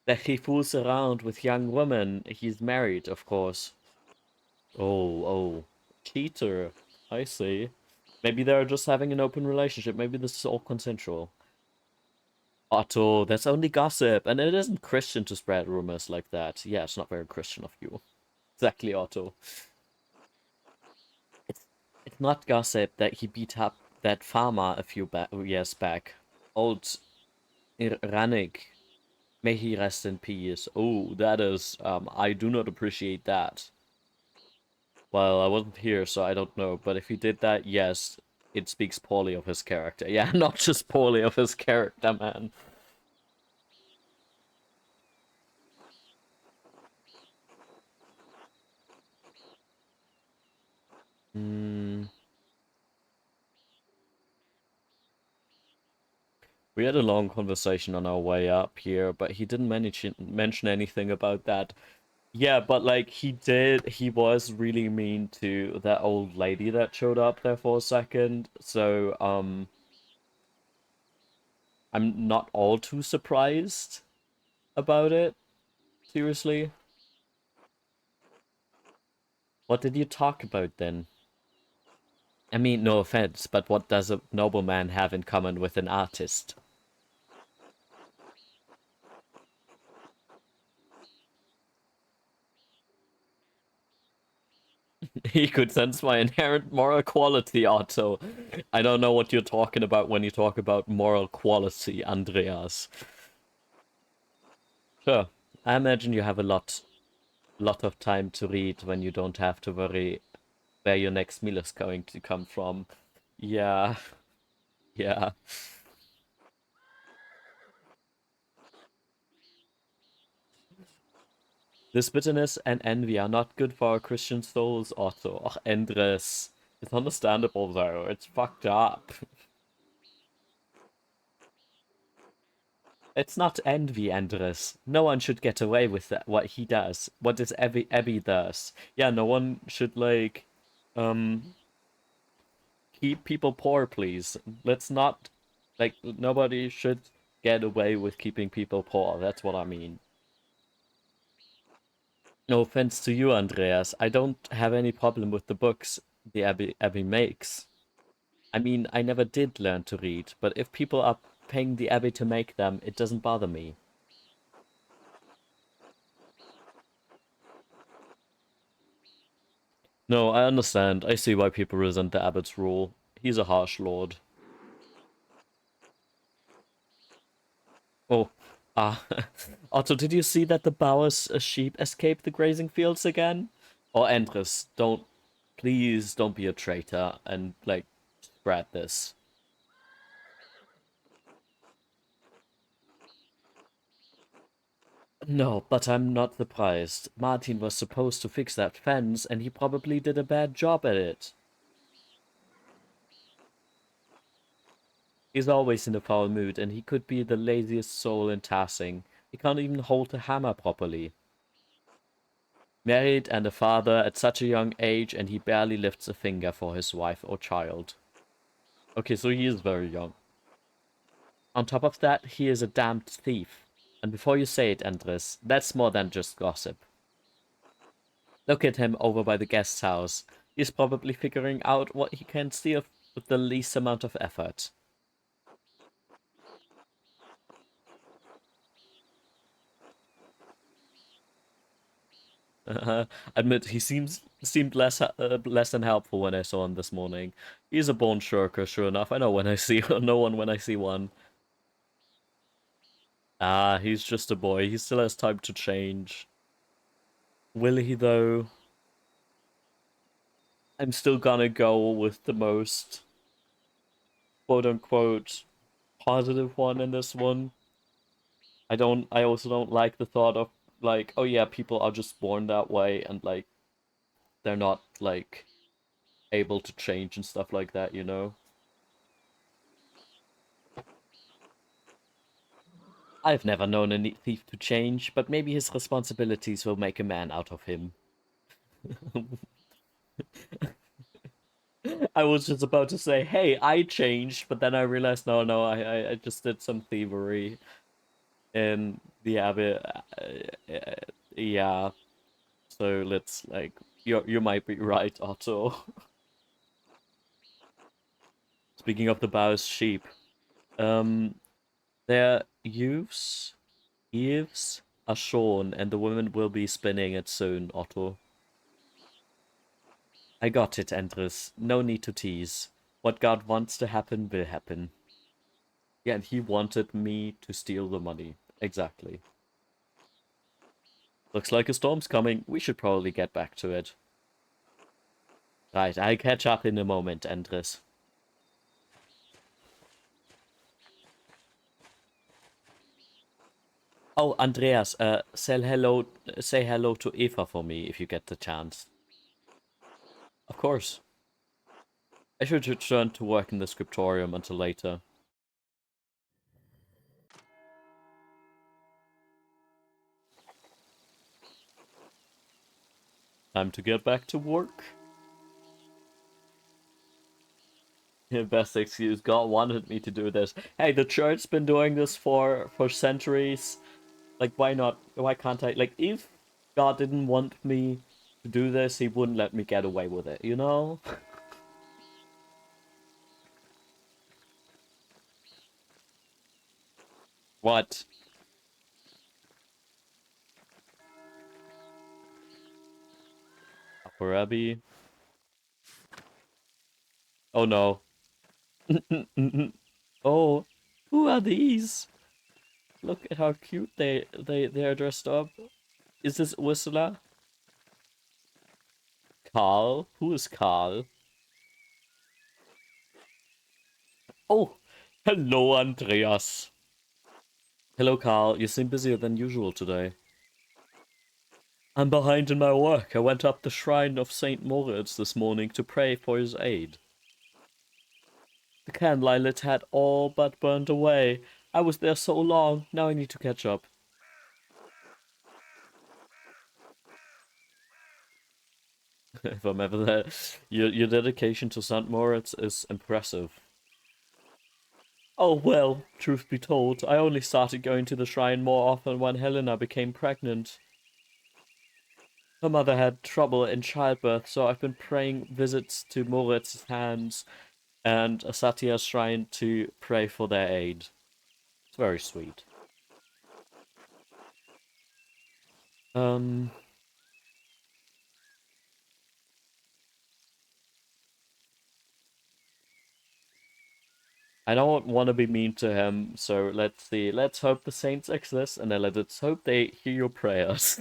That he fools around with young women. He's married, of course. Oh. Cheater. I see. Maybe they're just having an open relationship. Maybe this is all consensual. Otto, that's only gossip, and it isn't Christian to spread rumors like that. Yeah, it's not very Christian of you. Exactly, Otto. It's it's not gossip that he beat up that farmer a few years back. Old Rannick. May he rest in peace. Oh, that is, I do not appreciate that. Well, I wasn't here, so I don't know. But if he did that, yes, it speaks poorly of his character. Yeah, not just poorly of his character, man. Hmm. We had a long conversation on our way up here, but he didn't mention anything about that. Yeah, but like he was really mean to that old lady that showed up there for a second. So, I'm not all too surprised about it. Seriously. What did you talk about then? I mean, no offense, but what does a nobleman have in common with an artist? He could sense my inherent moral quality, Otto. I don't know what you're talking about when you talk about moral quality, Andreas. Sure. I imagine you have a lot of time to read when you don't have to worry where your next meal is going to come from. Yeah, yeah. This bitterness and envy are not good for our Christian souls, Otto. Och, Endres. It's understandable though. It's fucked up. It's not envy, Endres. No one should get away with that, what he does. What is Abby does. Yeah, no one should um keep people poor, please. Let's not nobody should get away with keeping people poor. That's what I mean. No offense to you, Andreas. I don't have any problem with the books the Abbey makes. I mean, I never did learn to read, but if people are paying the Abbey to make them, it doesn't bother me. No, I understand. I see why people resent the Abbot's rule. He's a harsh lord. Oh, ah. Otto, did you see that the Bowers sheep escaped the grazing fields again? Or Endres, please don't be a traitor and, spread this. No, but I'm not surprised. Martin was supposed to fix that fence, and he probably did a bad job at it. He's always in a foul mood, and he could be the laziest soul in Tassing. He can't even hold a hammer properly. Married and a father at such a young age, and he barely lifts a finger for his wife or child. Okay, so he is very young. On top of that, he is a damned thief. And before you say it, Andres, that's more than just gossip. Look at him over by the guest house. He's probably figuring out what he can steal with the least amount of effort. Uh, Admit he seemed less than helpful when I saw him this morning. He's a born shirker, sure enough. I know when I see no one when I see one. Ah, he's just a boy. He still has time to change. Will he though? I'm still gonna go with the most quote unquote positive one in this one. I also don't like the thought of oh yeah, people are just born that way and they're not able to change and stuff like that, you know? I've never known a thief to change, but maybe his responsibilities will make a man out of him. I was just about to say, hey, I changed, but then I realized, no, no, I just did some thievery in the abbey. Yeah, so let's you might be right, Otto. Speaking of the Bow's sheep, um, their eaves are shorn, and the women will be spinning it soon, Otto. I got it, Andres. No need to tease. What God wants to happen will happen. Yeah, and he wanted me to steal the money. Exactly. Looks like a storm's coming. We should probably get back to it. Right, I'll catch up in a moment, Andres. Oh, Andreas, say hello to Eva for me if you get the chance. Of course. I should return to work in the scriptorium until later. Time to get back to work. Best excuse. God wanted me to do this. Hey, the church's been doing this for centuries. Like, why not? Why can't I? Like, if God didn't want me to do this, he wouldn't let me get away with it, you know? What? Upper Abbey? Oh no. Oh, who are these? Look at how cute they're dressed up. Is this Ursula? Carl? Who is Carl? Oh, hello, Andreas. Hello, Carl. You seem busier than usual today. I'm behind in my work. I went up the shrine of St. Moritz this morning to pray for his aid. The candle I lit had all but burned away. I was there so long. Now I need to catch up. If I'm ever there. Your dedication to St. Moritz is impressive. Oh well, truth be told, I only started going to the shrine more often when Helena became pregnant. Her mother had trouble in childbirth, so I've been praying visits to Moritz's hands and Asatia's shrine to pray for their aid. It's very sweet. Um, I don't want to be mean to him, so let's see. Let's hope the saints exist, and then let's hope they hear your prayers.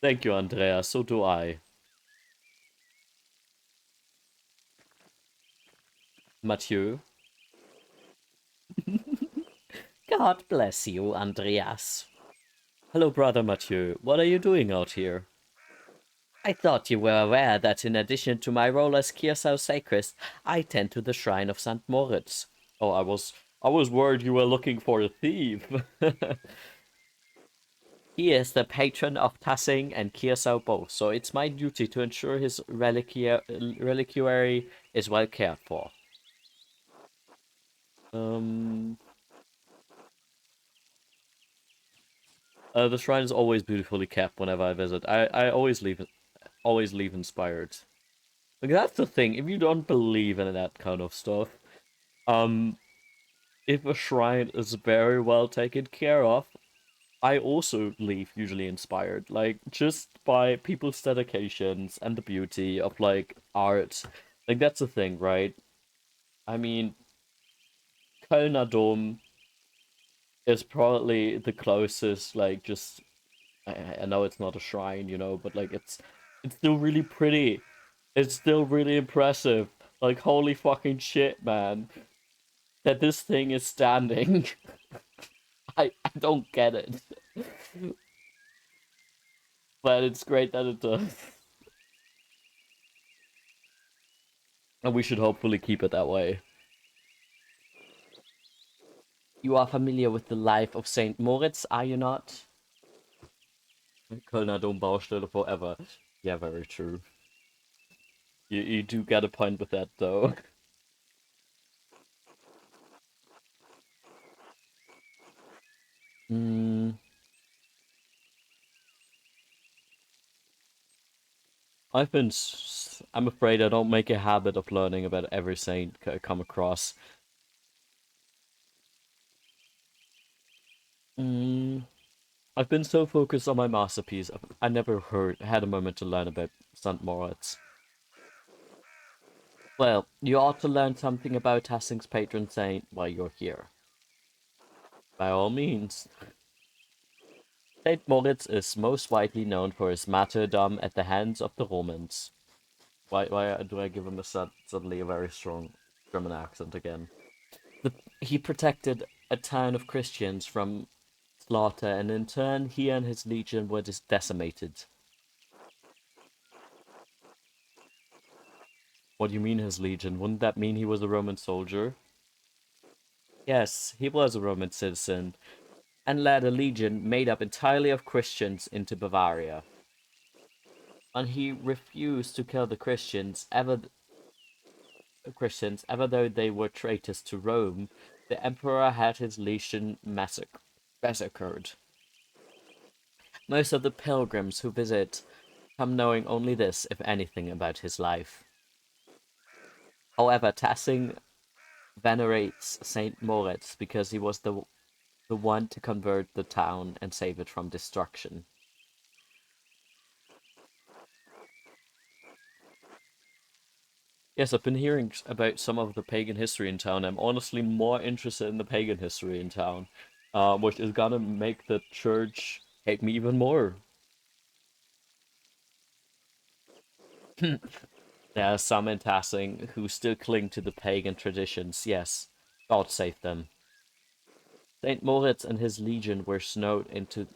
Thank you, Andrea. So do I. Mathieu. God bless you, Andreas. Hello, brother Mathieu. What are you doing out here? I thought you were aware that in addition to my role as Kiersau sacrist, I tend to the shrine of St. Moritz. Oh, I was worried you were looking for a thief. He is the patron of Tassing and Kiersau both, so it's my duty to ensure his reliquary is well cared for. Um, the shrine is always beautifully kept whenever I visit. I always leave inspired. Like that's the thing. If you don't believe in that kind of stuff, um, if a shrine is very well taken care of, I also leave usually inspired. Like just by people's dedications and the beauty of like art. Like that's the thing, right? I mean, Kölner Dom is probably the closest. Like just I know it's not a shrine, but like it's still really pretty. It's still really impressive. Like holy fucking shit, man. That this thing is standing. I don't get it. But it's great that it does. And we should hopefully keep it that way. You are familiar with the life of Saint Moritz, are you not? Kölner Dombaustelle forever. Yeah, very true. You do get a point with that, though. Mm, I'm afraid I don't make a habit of learning about every saint I come across. Mm, I've been so focused on my masterpiece, I never had a moment to learn about St. Moritz. Well, you ought to learn something about Hassing's patron saint while you're here. By all means. Saint Moritz is most widely known for his martyrdom at the hands of the Romans. Why do I give him suddenly a very strong German accent again? He protected a town of Christians from slaughter, and in turn, he and his legion were decimated. What do you mean his legion? Wouldn't that mean he was a Roman soldier? Yes, he was a Roman citizen, and led a legion made up entirely of Christians into Bavaria. And he refused to kill the Christians, ever though they were traitors to Rome. The emperor had his legion massacred. Most of the pilgrims who visit come knowing only this, if anything, about his life. However, Tassing venerates Saint Moritz because he was the one to convert the town and save it from destruction. Yes, I've been hearing about some of the pagan history in town. I'm honestly more interested in the pagan history in town, which is gonna make the church hate me even more. There are some in Tassing who still cling to the pagan traditions. Yes, God save them. Saint Moritz and his legion were snowed into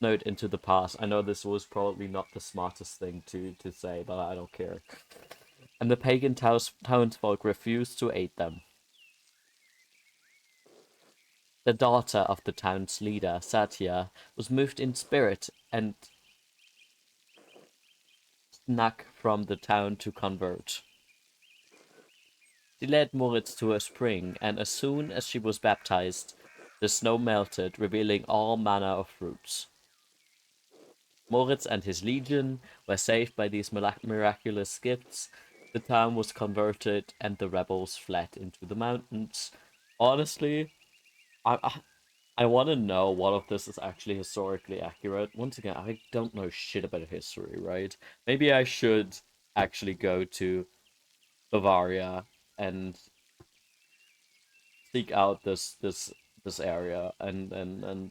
the past. I know this was probably not the smartest thing to say, but I don't care. And the pagan townsfolk refused to aid them. The daughter of the town's leader, Satya, was moved in spirit and snuck from the town to convert. She led Moritz to a spring, and as soon as she was baptized, the snow melted, revealing all manner of fruits. Moritz and his legion were saved by these miraculous gifts. The town was converted, and the rebels fled into the mountains. Honestly, I want to know what of this is actually historically accurate. Once again, I don't know shit about history, right? Maybe I should actually go to Bavaria and seek out this area and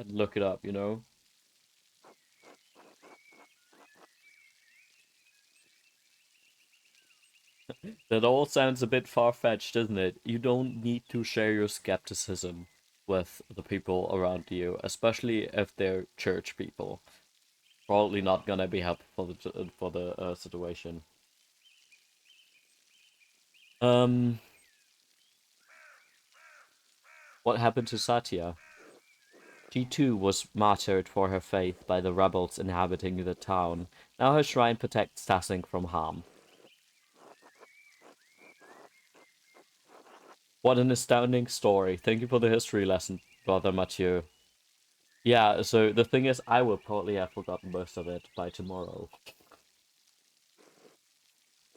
look it up, you know? That all sounds a bit far-fetched, doesn't it? You don't need to share your skepticism with the people around you, especially if they're church people. Probably not gonna be helpful for the situation. Um, what happened to Satya? She too was martyred for her faith by the rebels inhabiting the town. Now her shrine protects Tassing from harm. What an astounding story. Thank you for the history lesson, Brother Mathieu. Yeah, so the thing is, I will probably have forgotten most of it by tomorrow.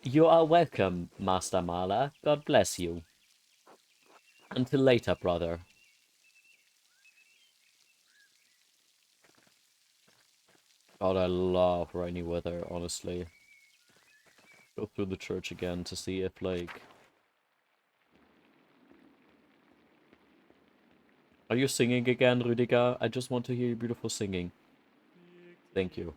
You are welcome, Master Mala. God bless you. Until later, brother. God, I love rainy weather, honestly. Go through the church again to see if, like... Are you singing again, Rüdiger? I just want to hear your beautiful singing. Thank you.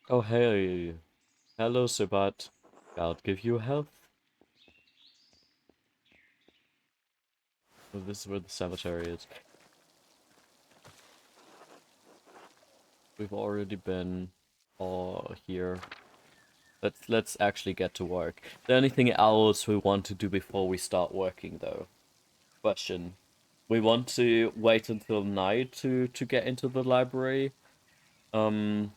Oh, hey. Hello, Sibat. God give you health. Oh, this is where the cemetery is. We've already been all here. Let's actually get to work. Is there anything else we want to do before we start working, though? Question. We want to wait until night to get into the library. Um,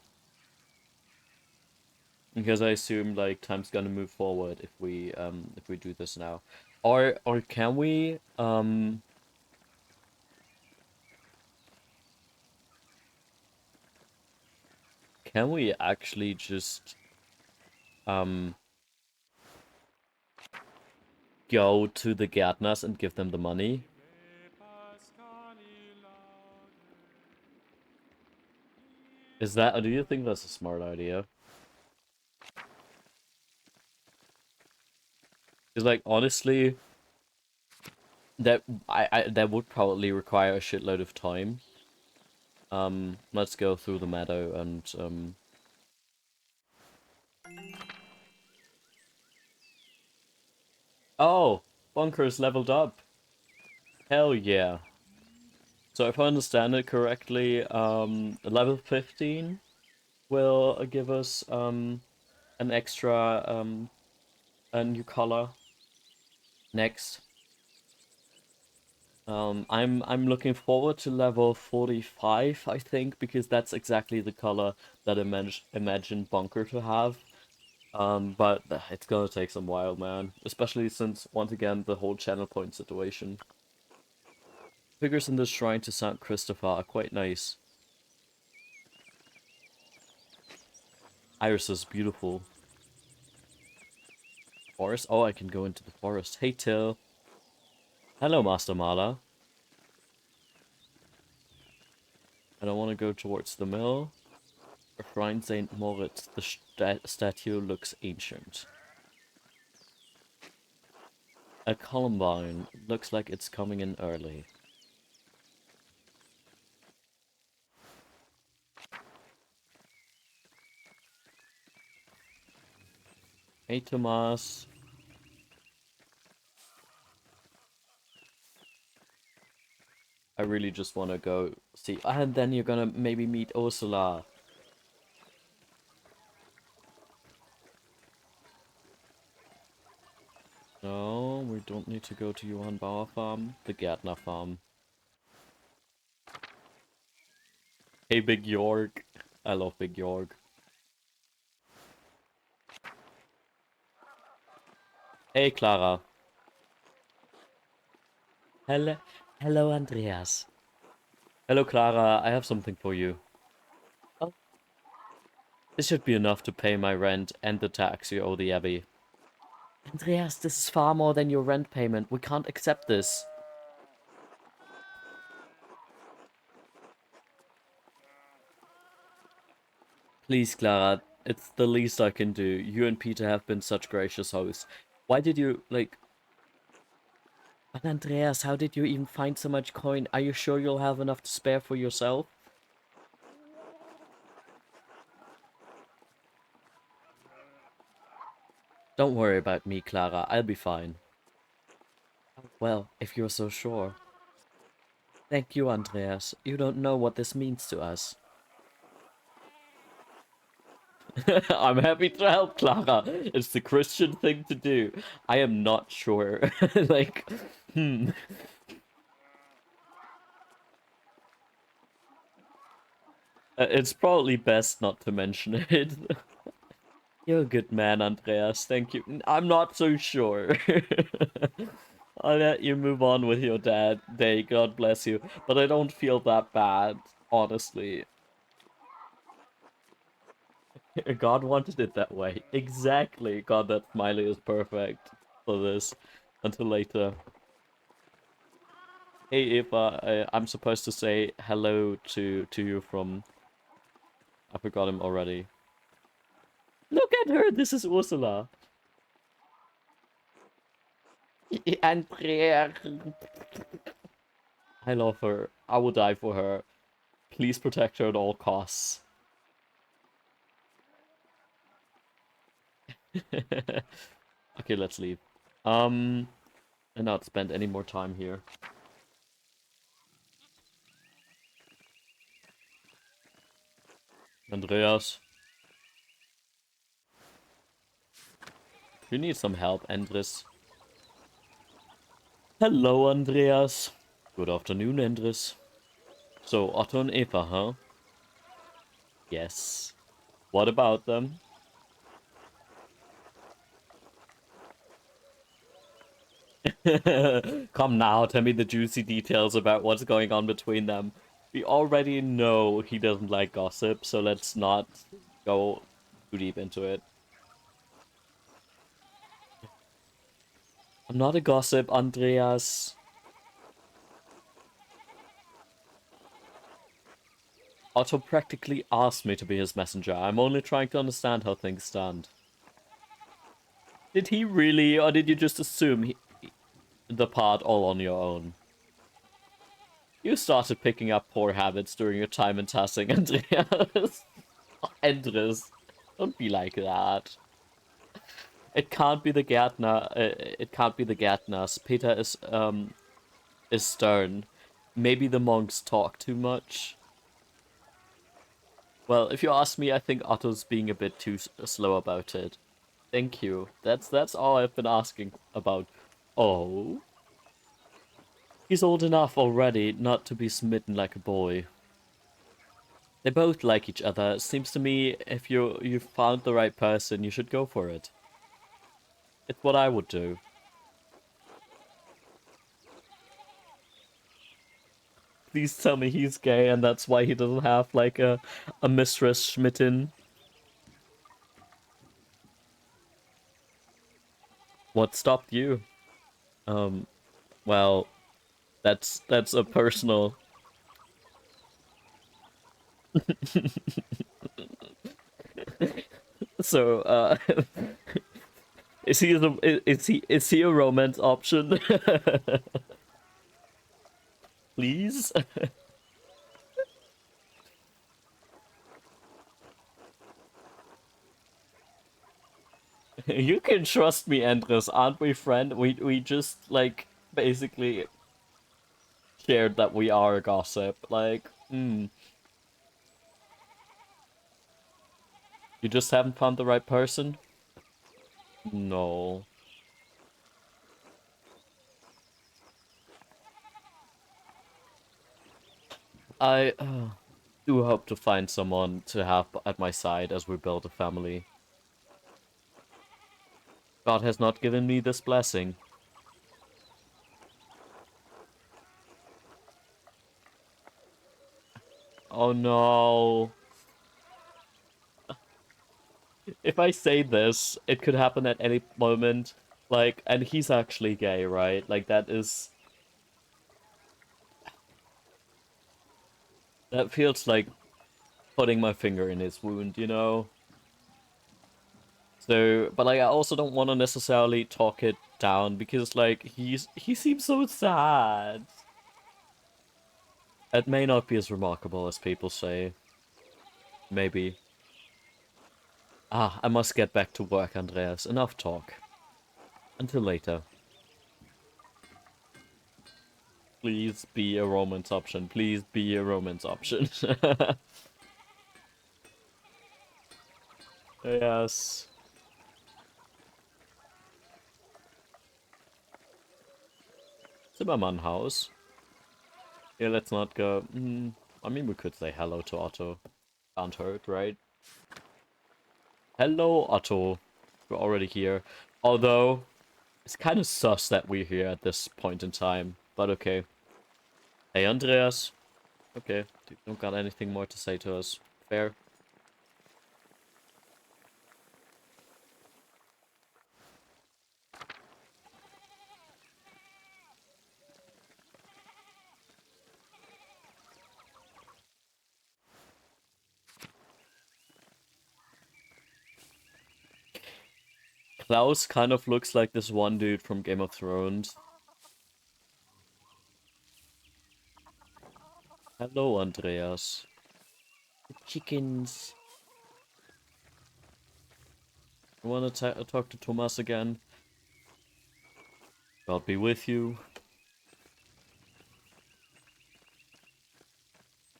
because I assume like time's gonna move forward if we do this now. Or can we actually just um go to the Gärtners and give them the money? Do you think that's a smart idea? Because, like, honestly, that would probably require a shitload of time. Let's go through the meadow and, Oh! Bunker's leveled up! Hell yeah. So if I understand it correctly, level 15 will give us, an extra, a new color next. I'm looking forward to level 45, I think, because that's exactly the color that I imagined Bunker to have. But it's gonna take some while, man. Especially since, once again, the whole channel point situation. Figures in the shrine to Saint Christopher are quite nice. Iris is beautiful. Forest? Oh, I can go into the forest. Hey, Till. Hello, Master Mala. And I want to go towards the mill. A shrine Saint Moritz. The statue looks ancient. A columbine. Looks like it's coming in early. Hey, Tomas. I really just want to go see. And then you're gonna maybe meet Ursula. No, we don't need to go to Johann Bauer farm. The Gärtner farm. Hey, Big York. I love Big York. Hey, Clara. Hello, hello, Andreas. Hello, Clara. I have something for you. Oh, this should be enough to pay my rent and the tax you owe the Abbey. Andreas, this is far more than your rent payment. We can't accept this. Please, Clara, it's the least I can do. You and Peter have been such gracious hosts. Why did you, like... But Andreas, how did you even find so much coin? Are you sure you'll have enough to spare for yourself? Don't worry about me, Clara. I'll be fine. Well, if you're so sure. Thank you, Andreas. You don't know what this means to us. I'm happy to help, Clara. It's the Christian thing to do. I am not sure. Like, hmm. It's probably best not to mention it. You're a good man, Andreas. Thank you. I'm not so sure. I'll let you move on with your day. God bless you. But I don't feel that bad, honestly. God wanted it that way. Exactly. God, that smiley is perfect for this. Until later. Hey, Eva. I'm supposed to say hello to you from... I forgot him already. Look at her! This is Ursula. Andrea. I love her. I will die for her. Please protect her at all costs. Okay, let's leave. And not spend any more time here. Andreas. You need some help, Andres. Hello, Andreas. Good afternoon, Andres. So, Otto and Eva, huh? Yes. What about them? Come now, tell me the juicy details about what's going on between them. We already know he doesn't like gossip, so let's not go too deep into it. I'm not a gossip, Andreas. Otto practically asked me to be his messenger. I'm only trying to understand how things stand. Did he really, or did you just assume the part all on your own? You started picking up poor habits during your time in Tassing, Andreas. Andres, don't be like that. It can't be the Gärtner. It can't be the Gärtners. Peter is stern. Maybe the monks talk too much. Well, if you ask me, I think Otto's being a bit too slow about it. Thank you. That's all I've been asking about. Oh, he's old enough already not to be smitten like a boy. They both like each other. Seems to me if you've found the right person, you should go for it. It's what I would do. Please tell me he's gay and that's why he doesn't have like a mistress Schmitten. What stopped you? Um, well, that's a personal. So, is he a romance option? Please? You can trust me, Andres, aren't we, friend? We just like basically shared that we are a gossip. Like, you just haven't found the right person? No. I do hope to find someone to have at my side as we build a family. God has not given me this blessing. Oh no. If I say this, it could happen at any moment. Like, and he's actually gay, right? Like, that feels like putting my finger in his wound, you know? So, but like, I also don't want to necessarily talk it down because, like, he seems so sad. It may not be as remarkable as people say. Maybe. Ah, I must get back to work, Andreas. Enough talk. Until later. Please be a romance option. Please be a romance option. Yes. Zimmermann house. Yeah, let's not go. I mean, we could say hello to Otto. Can't hurt, right? Hello, Otto. We're already here. Although, it's kind of sus that we're here at this point in time. But okay. Hey, Andreas. Okay, you don't got anything more to say to us. Fair. Klaus kind of looks like this one dude from Game of Thrones. Hello, Andreas. The chickens. You wanna talk to Thomas again? God be with you.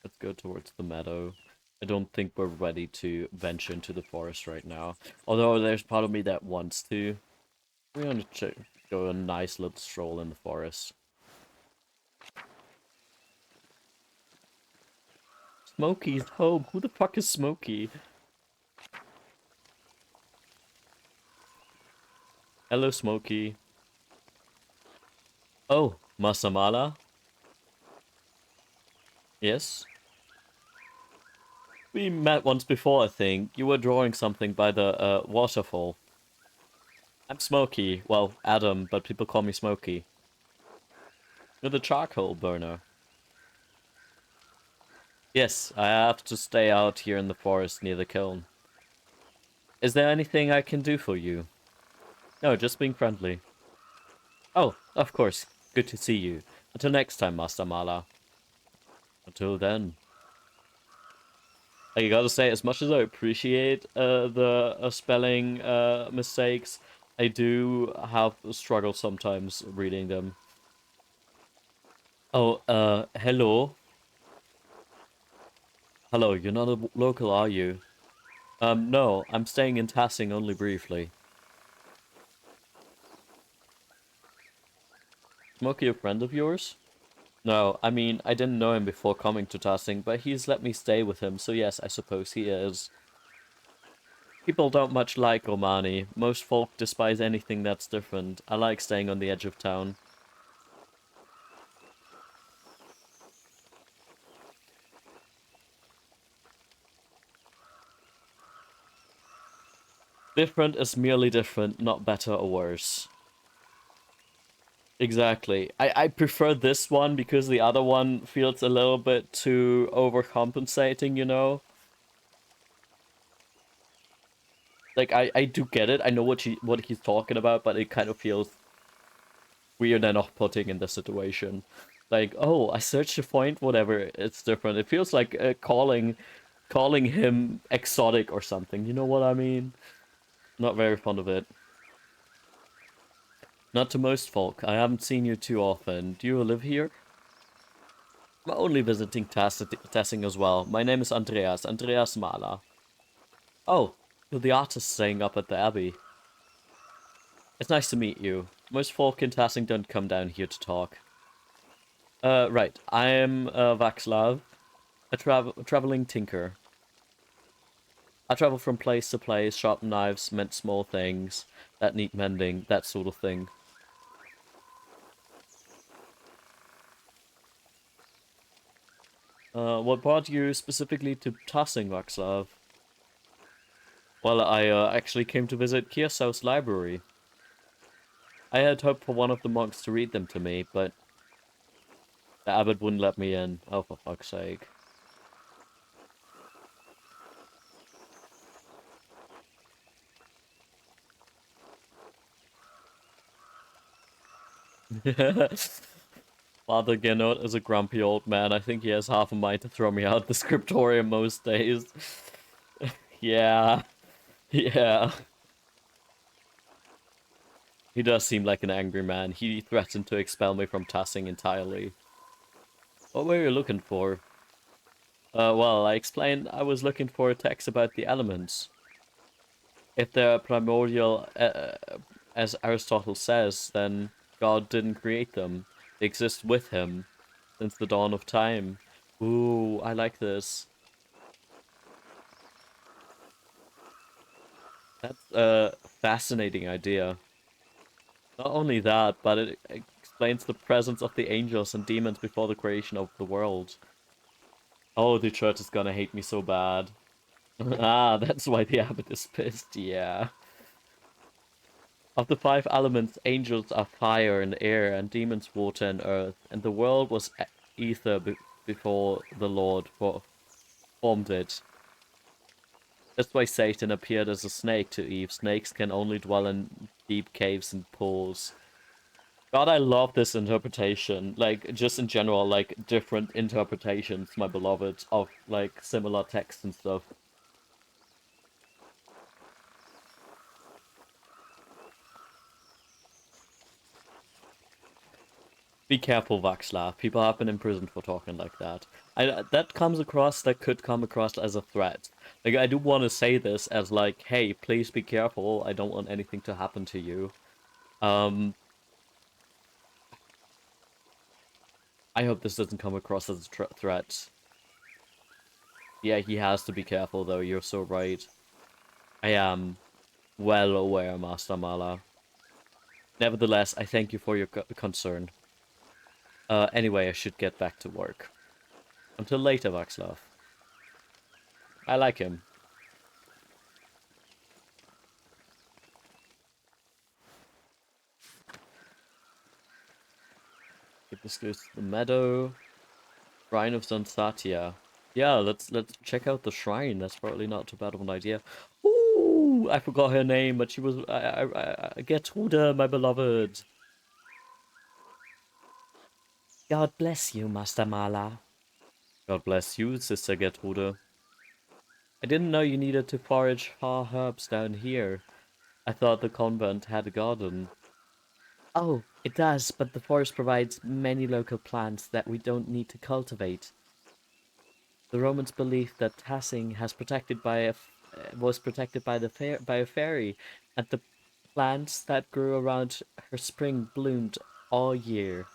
Let's go towards the meadow. I don't think we're ready to venture into the forest right now. Although there's part of me that wants to. We're gonna go a nice little stroll in the forest. Smokey's home. Who the fuck is Smokey? Hello, Smokey. Oh, Masamala? Yes? We met once before, I think. You were drawing something by the waterfall. I'm Smokey. Well, Adam, but people call me Smokey. You're the charcoal burner. Yes, I have to stay out here in the forest near the kiln. Is there anything I can do for you? No, just being friendly. Oh, of course. Good to see you. Until next time, Master Mala. Until then. I gotta say, as much as I appreciate the spelling mistakes, I do have a struggle sometimes reading them. Oh, hello. Hello, you're not a local, are you? No, I'm staying in Tassing only briefly. Smokey a friend of yours? No, I mean, I didn't know him before coming to Tassing, but he's let me stay with him, so yes, I suppose he is. People don't much like Omani. Most folk despise anything that's different. I like staying on the edge of town. Different is merely different, not better or worse. Exactly. I prefer this one because the other one feels a little bit too overcompensating, you know? Like I do get it. I know what he's talking about, but it kind of feels weird and off-putting in this situation. Like, oh, I searched a point, whatever. It's different. It feels like calling him exotic or something. You know what I mean? Not very fond of it. Not to most folk. I haven't seen you too often. Do you live here? I'm only visiting Tessing as well. My name is Andreas. Andreas Mahler. Oh, you're the artist staying up at the Abbey. It's nice to meet you. Most folk in Tassing don't come down here to talk. Right. I'm Vaxlav, a traveling tinker. I travel from place to place, sharpen knives, mend small things, that need mending, that sort of thing. What brought you specifically to Tassing, Vaxlav? Well, I actually came to visit Kirsau's library. I had hoped for one of the monks to read them to me, but the abbot wouldn't let me in. Oh, for fuck's sake. Father Gennot is a grumpy old man. I think he has half a mind to throw me out the scriptorium most days. Yeah, yeah. He does seem like an angry man. He threatened to expel me from Tassing entirely. What were you looking for? Well, I explained I was looking for a text about the elements. If they're primordial, as Aristotle says, then God didn't create them. They exist with him since the dawn of time. Ooh, I like this. That's a fascinating idea. Not only that, but it explains the presence of the angels and demons before the creation of the world. Oh, the church is gonna hate me so bad. Ah, that's why the abbot is pissed, yeah. Of the five elements, angels are fire and air, and demons water and earth, and the world was ether before the Lord formed it. That's why Satan appeared as a snake to Eve. Snakes can only dwell in deep caves and pools. God, I love this interpretation. Like, just in general, like, different interpretations, my beloved, of, like, similar texts and stuff. Be careful, Vaxla. People have been imprisoned for talking like that. That could come across as a threat. Like, I do want to say this as, like, hey, please be careful. I don't want anything to happen to you. Um, I hope this doesn't come across as a threat. Yeah, he has to be careful, though. You're so right. I am well aware, Master Mala. Nevertheless, I thank you for your concern. Anyway, I should get back to work. Until later, Vaxlav. I like him. this goes to the meadow. Shrine of Satya. Yeah, let's check out the shrine. That's probably not too bad of an idea. Ooh, I forgot her name, but she was Gertrude, my beloved. God bless you, Master Mala. God bless you, Sister Gertrude. I didn't know you needed to forage for herbs down here. I thought the convent had a garden. Oh, it does, but the forest provides many local plants that we don't need to cultivate. The Romans believed that Tassing was protected by by a fairy, and the plants that grew around her spring bloomed all year.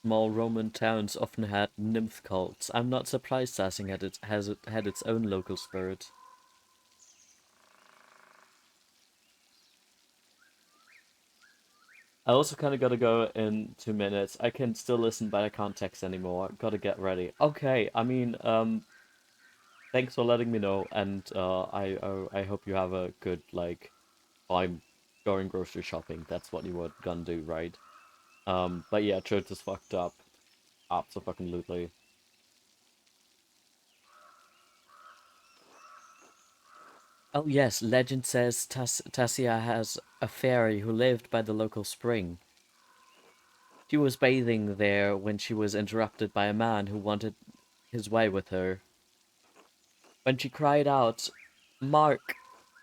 Small Roman towns often had nymph cults. I'm not surprised Tassing had its own local spirit. I also kind of gotta go in 2 minutes. I can still listen, but I can't text anymore. Gotta get ready. Okay, I mean, thanks for letting me know, and I hope you have a good like time going grocery shopping. That's what you were gonna do, right? But yeah, church is fucked up. Absolutely. Oh yes, legend says Tassia has a fairy who lived by the local spring. She was bathing there when she was interrupted by a man who wanted his way with her. When she cried out, Mark,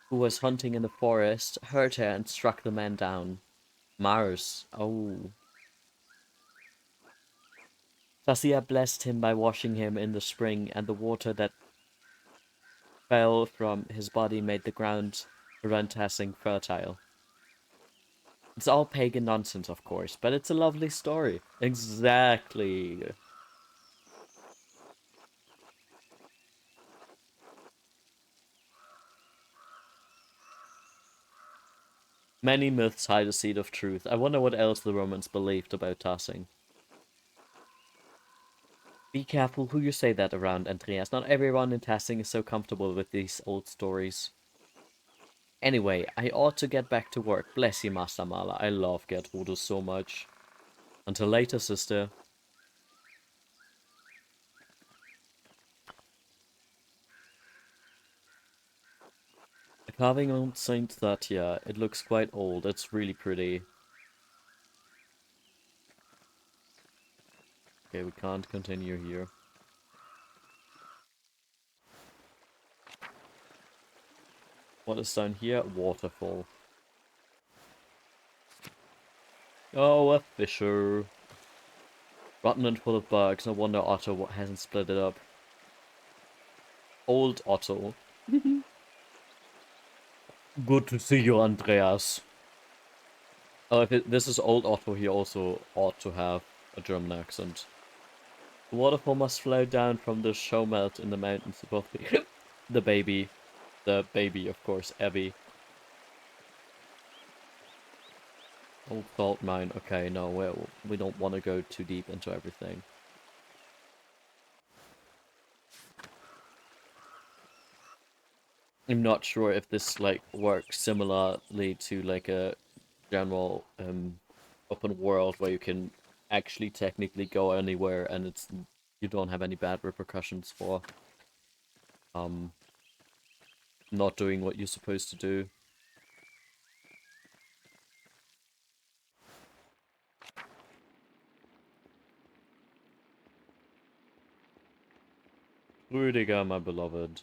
who was hunting in the forest, heard her and struck the man down. Mars. Oh. Tassia blessed him by washing him in the spring, and the water that fell from his body made the ground around Tassing fertile. It's all pagan nonsense, of course, but it's a lovely story. Exactly. Many myths hide a seed of truth. I wonder what else the Romans believed about Tassing. Be careful who you say that around, Andreas. Not everyone in Tassing is so comfortable with these old stories. Anyway, I ought to get back to work. Bless you, Master Mala. I love Gertrude so much. Until later, sister. A carving on Saint Thatia. It looks quite old. It's really pretty. Okay, we can't continue here. What is down here? Waterfall. Oh, a fisher. Rotten and full of bugs. No wonder Otto hasn't split it up. Old Otto. Good to see you, Andreas. Oh, if this is old Otto, he also ought to have a German accent. The waterfall must flow down from the show melt in the mountains above the baby. The baby, of course, Evie. Old salt mine. Okay, no, we don't want to go too deep into everything. I'm not sure if this like works similarly to like a general open world where you can actually technically go anywhere and you don't have any bad repercussions for um not doing what you're supposed to do. Rüdiger, my beloved.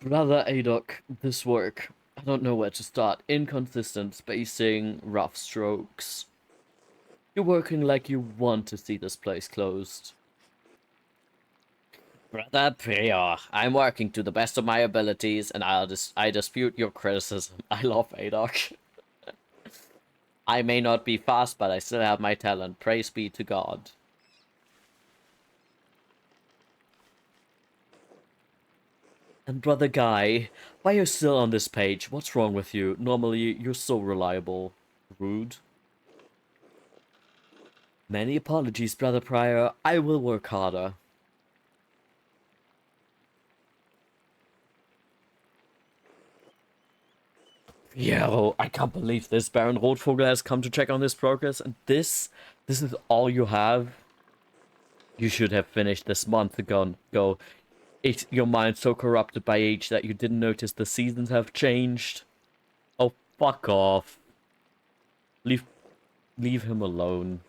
Brother Adok, this work. I don't know where to start. Inconsistent spacing, rough strokes. You're working like you want to see this place closed. Brother Prior, I'm working to the best of my abilities, and I dispute your criticism. I love Adok. I may not be fast, but I still have my talent. Praise be to God. And Brother Guy, why are you still on this page? What's wrong with you? Normally, you're so reliable. Rude. Many apologies, Brother Prior. I will work harder. Yo, I can't believe this. Baron Rotvogel has come to check on his progress, and this is all you have? You should have finished this month ago. It's your mind so corrupted by age that you didn't notice the seasons have changed. Oh, fuck off. Leave, leave him alone.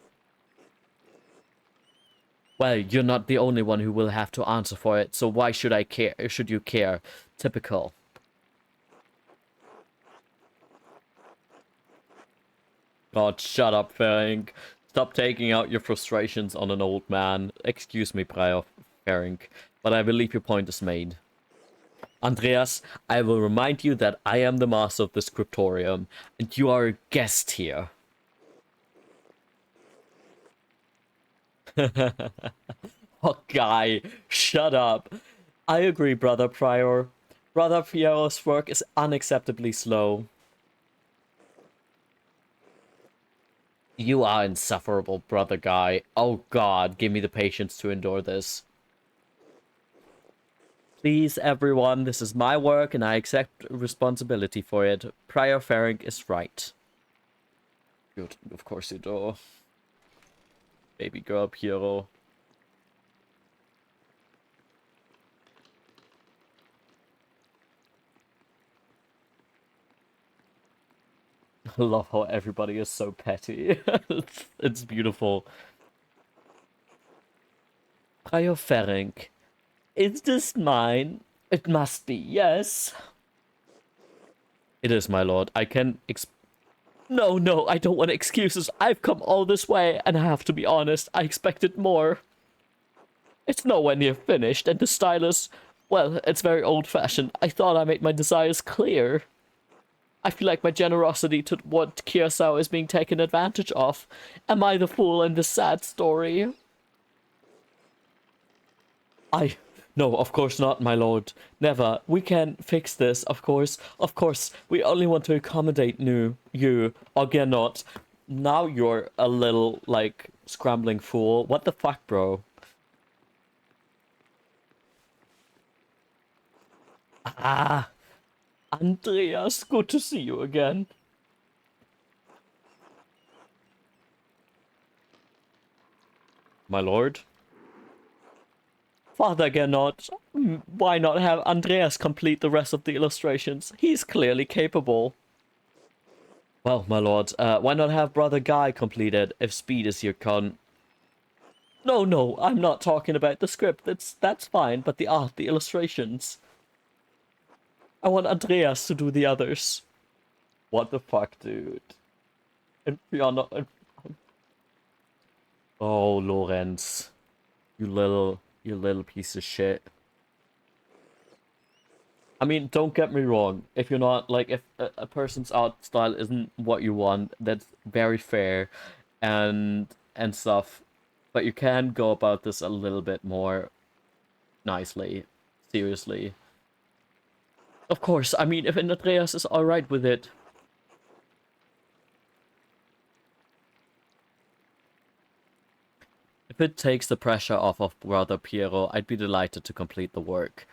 Well, you're not the only one who will have to answer for it, so why should I care? Should you care? Typical. God, shut up, Ferenc. Stop taking out your frustrations on an old man. Excuse me, Prior Ferenc, but I believe your point is made. Andreas, I will remind you that I am the master of the scriptorium, and you are a guest here. Oh, Guy, shut up. I agree, Brother Prior. Brother Piero's work is unacceptably slow. You are insufferable, Brother Guy. Oh God, give me the patience to endure this. Please, everyone, this is my work and I accept responsibility for it. Prior Ferenc is right. Good, of course you do. Baby girl Piero. I love how everybody is so petty. it's beautiful. Prior Ferenc. Is this mine? It must be, yes. It is, my lord. I can No, I don't want excuses. I've come all this way, and I have to be honest, I expected more. It's nowhere near finished, and the stylus, well, it's very old-fashioned. I thought I made my desires clear. I feel like my generosity toward Kiersau is being taken advantage of. Am I the fool in this sad story? No, of course not, my lord. Never. We can fix this, of course. Of course, we only want to accommodate you. Again, not. Now you're a little, like, scrambling fool. What the fuck, bro? Ah, Andreas, good to see you again. My lord? Father Gernot, why not have Andreas complete the rest of the illustrations? He's clearly capable. Well, my lord, why not have Brother Guy complete it, if speed is your con... No, I'm not talking about the script. That's fine, but the art, the illustrations. I want Andreas to do the others. What the fuck, dude? And you're not... Oh, Lorenz. You little piece of shit. I mean, don't get me wrong. If you're not, like, if a person's art style isn't what you want, that's very fair and stuff. But you can go about this a little bit more nicely. Seriously. Of course, I mean, if Andreas is alright with it. If it takes the pressure off of Brother Piero, I'd be delighted to complete the work.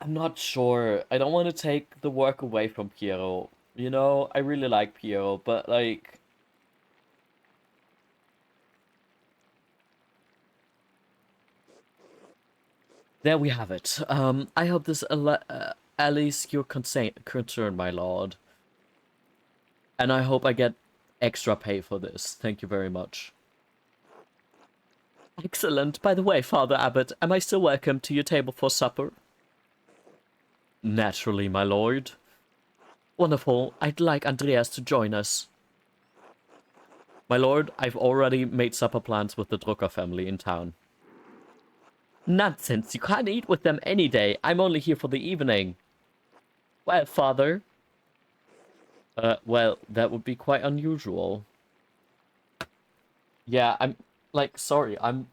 I'm not sure. I don't want to take the work away from Piero. You know, I really like Piero, but like... There we have it. I hope this allies your concern, my lord. And I hope I get extra pay for this. Thank you very much. Excellent. By the way, Father Abbot, am I still welcome to your table for supper? Naturally, my lord. Wonderful. I'd like Andreas to join us. My lord, I've already made supper plans with the Drucker family in town. Nonsense, you can't eat with them any day. I'm only here for the evening. Well, father. Well, that would be quite unusual. Yeah, I'm, like, sorry, I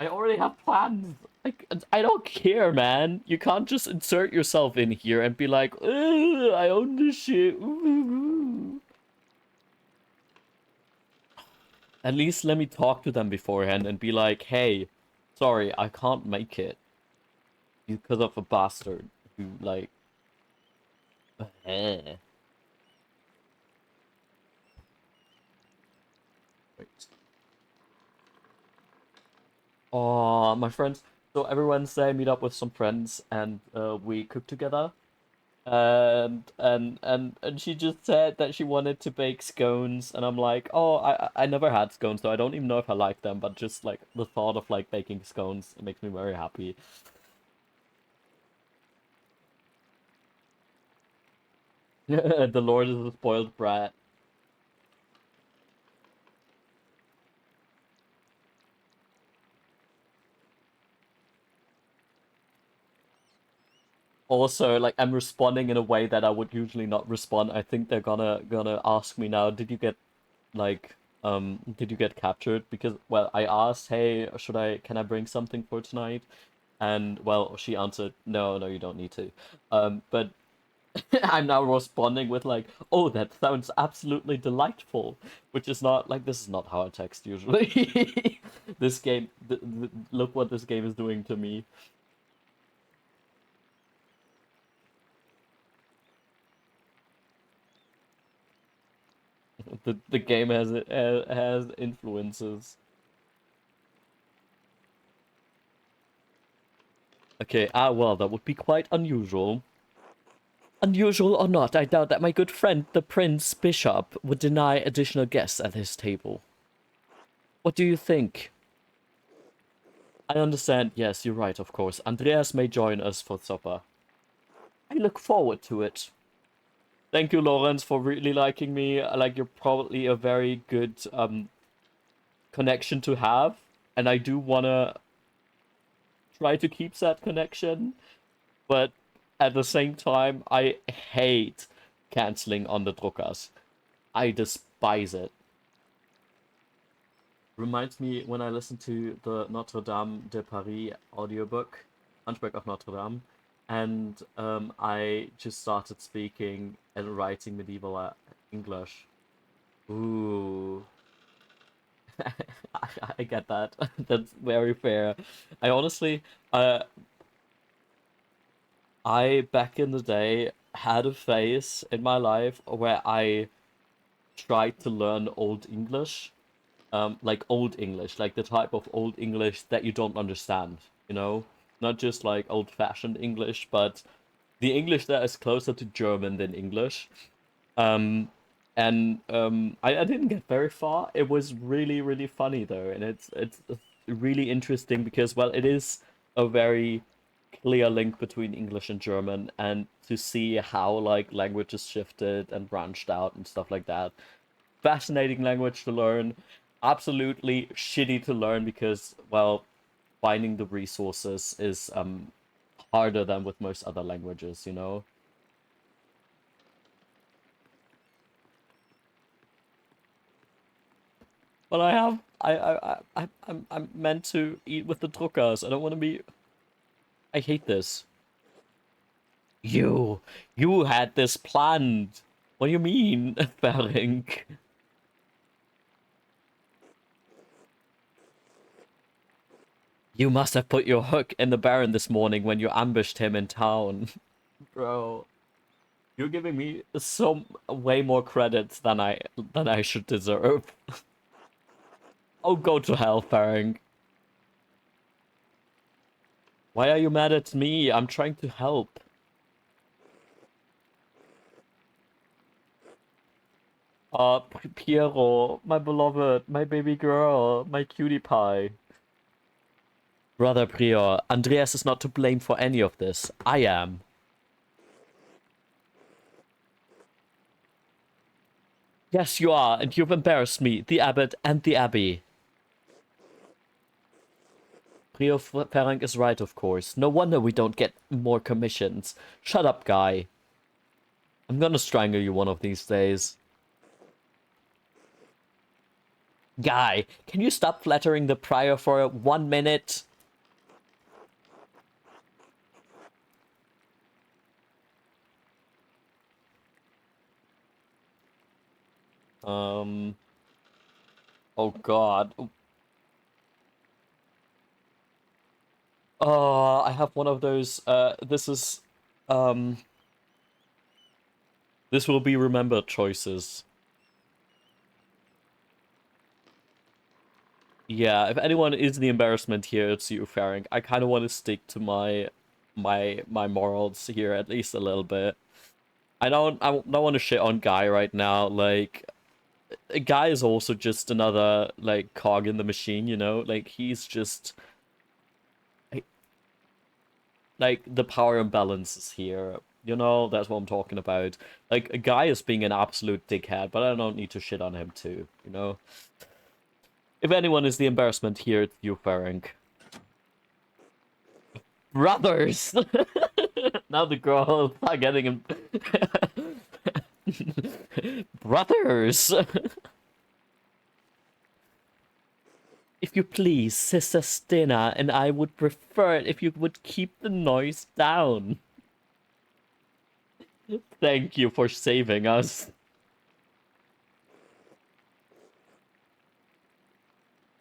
already have plans. Like, I don't care, man. You can't just insert yourself in here and be like, "Ugh, I own this shit. Ooh." At least let me talk to them beforehand and be like, hey, sorry, I can't make it because of a bastard who, like, eh. Wait. Oh, my friends. So every Wednesday I meet up with some friends and we cook together. And she just said that she wanted to bake scones, and I'm like, oh, I never had scones, so I don't even know if I like them, but just like the thought of like baking scones, it makes me very happy. The Lord is a spoiled brat. Also, like I'm responding in a way that I would usually not respond. I think they're gonna ask me now, did you get like did you get captured? Because well, I asked, hey, can I bring something for tonight? And well, she answered, no, no, you don't need to. But I'm now responding with like, oh, that sounds absolutely delightful, which is not like this is not how I text usually. This game, look what this game is doing to me. The game has influences. Okay, well, that would be quite unusual. Unusual or not, I doubt that my good friend, the Prince Bishop, would deny additional guests at his table. What do you think? I understand. Yes, you're right, of course. Andreas may join us for supper. I look forward to it. Thank you, Lawrence, for really liking me. Like, you're probably a very good connection to have, and I do wanna try to keep that connection, but at the same time, I hate canceling on the Druckers. I despise it. Reminds me when I listened to the Notre Dame de Paris audiobook, Hunchback of Notre Dame, and I just started speaking and writing medieval English. Ooh, I get that. That's very fair. I honestly, uh, I back in the day had a phase in my life where I tried to learn Old English, like Old English, like the type of Old English that you don't understand, you know? Not just like old-fashioned English, but the English that is closer to German than English. Um, and I didn't get very far. It was really, really funny though, and it's really interesting because well, it is a very clear link between English and German, and to see how like languages shifted and branched out and stuff like that. Fascinating language to learn. Absolutely shitty to learn because well, finding the resources is harder than with most other languages, you know. But I have I'm meant to eat with the Druckers. I don't want to be. I hate this. You had this planned. What do you mean, Ferenc? You must have put your hook in the Baron this morning when you ambushed him in town. Bro, you're giving me so way more credits than I should deserve. Oh, go to hell, Ferenc. Why are you mad at me? I'm trying to help. Piero, my beloved, my baby girl, my cutie pie. Brother Prior, Andreas is not to blame for any of this. I am. Yes, you are, and you've embarrassed me, the abbot, and the abbey. Rio Farang is right, of course. No wonder we don't get more commissions. Shut up, guy. I'm gonna strangle you one of these days. Guy, can you stop flattering the prior for 1 minute? Oh god. Oh, I have one of those, this will be remembered choices. Yeah, if anyone is the embarrassment here, it's you, Farring. I kind of want to stick to my morals here at least a little bit. I don't want to shit on Guy right now. Like, Guy is also just another like cog in the machine, you know? Like he's just like the power imbalance is here. You know, that's what I'm talking about. Like a Guy is being an absolute dickhead, but I don't need to shit on him too, you know? If anyone is the embarrassment here, it's you, Farring. Brothers! Now the girls are getting him. Brothers! If you please, Sister Stina, and I would prefer it if you would keep the noise down. Thank you for saving us.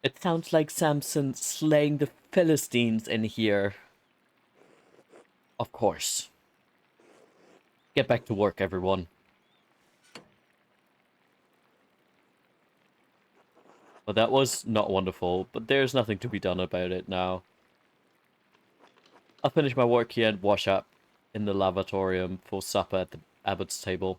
It sounds like Samson slaying the Philistines in here. Of course. Get back to work, everyone. Well, that was not wonderful, but there's nothing to be done about it now. I'll finish my work here and wash up in the lavatorium for supper at the abbot's table.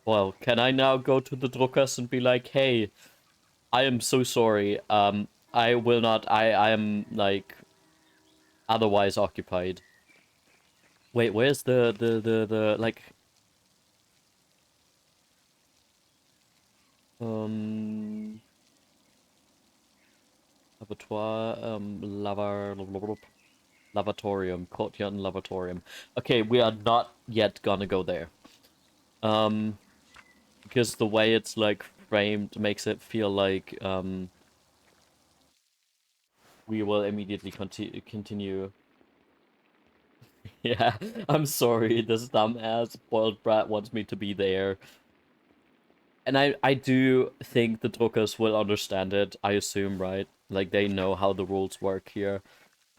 Well, can I now go to the Druckers and be like, hey, I am so sorry. I will not. I am like otherwise occupied. Wait, where's the like um abattoir lavatorium, courtyard and lavatorium. Okay, we are not yet gonna go there. Um, because the way it's like framed makes it feel like we will immediately continue. Yeah, I'm sorry, this dumbass spoiled brat wants me to be there. And I do think the Druckers will understand it, I assume, right? Like, they know how the rules work here.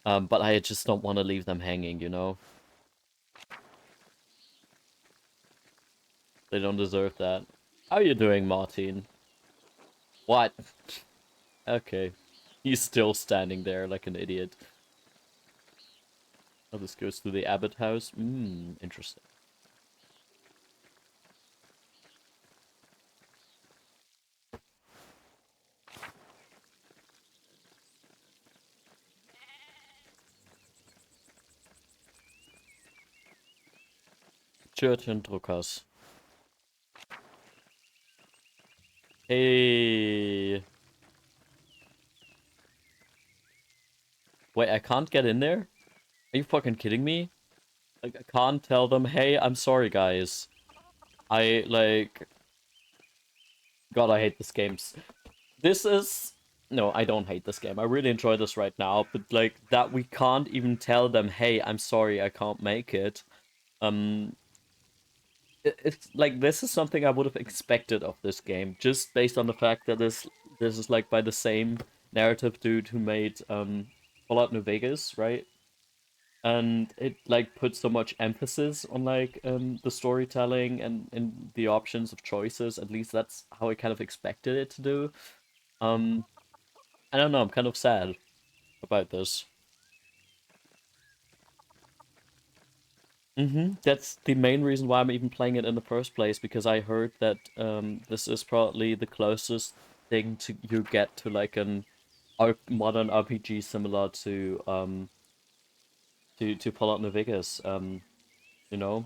But I just don't want to leave them hanging, you know? They don't deserve that. How are you doing, Martin? What? Okay. He's still standing there like an idiot. Oh, this goes to the Abbot house? Interesting. Church and Druckers. Hey. Wait, I can't get in there? Are you fucking kidding me? Like, I can't tell them, hey, I'm sorry, guys. Like... God, I hate this game. This is... No, I don't hate this game. I really enjoy this right now, but, like, that we can't even tell them, hey, I'm sorry, I can't make it. It's, like, this is something I would have expected of this game, just based on the fact that this is, like, by the same narrative dude who made, Fallout New Vegas, right? And it like puts so much emphasis on like the storytelling and the options of choices. At least that's how I kind of expected it to do. um I don't know, I'm kind of sad about this. That's the main reason why I'm even playing it in the first place, because I heard that this is probably the closest thing to you get to like an modern RPG similar to Fallout New Vegas. You know,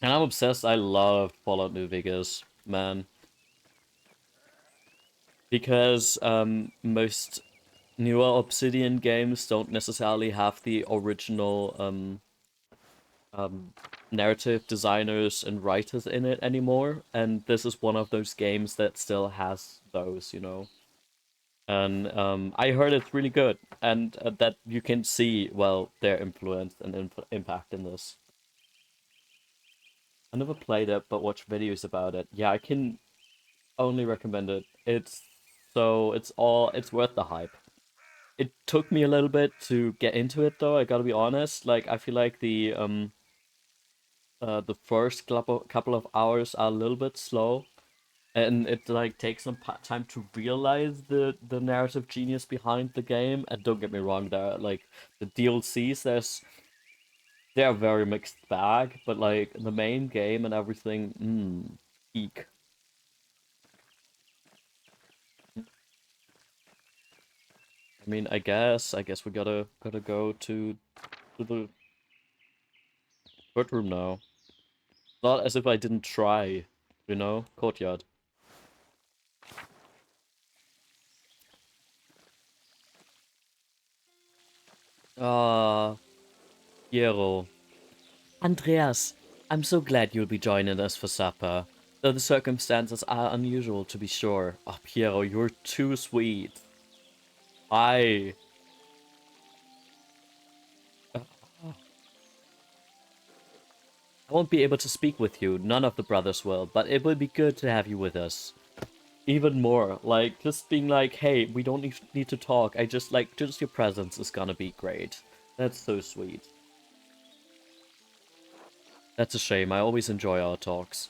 and I'm obsessed. I love Fallout New Vegas, man, because most newer Obsidian games don't necessarily have the original um, narrative designers and writers in it anymore, and this is one of those games that still has those, you know. And I heard it's really good, and that you can see well their influence and impact in this. I never played it, but watched videos about it. Yeah, I can only recommend it. It's worth the hype. It took me a little bit to get into it though, I gotta be honest. Like I feel like the first couple of hours are a little bit slow, and it like takes some time to realize the narrative genius behind the game. And don't get me wrong, there like the DLCs, they're a very mixed bag, but like the main game and everything, peak. I mean, I guess we gotta go to the courtroom now. Not as if I didn't try, you know, courtyard. Ah, Piero. Andreas, I'm so glad you'll be joining us for supper. Though the circumstances are unusual, to be sure. Oh, Piero, you're too sweet. I. I won't be able to speak with you, none of the brothers will, but it will be good to have you with us. Even more, like, just being like, hey, we don't need to talk, I just, like, just your presence is gonna be great. That's so sweet. That's a shame, I always enjoy our talks.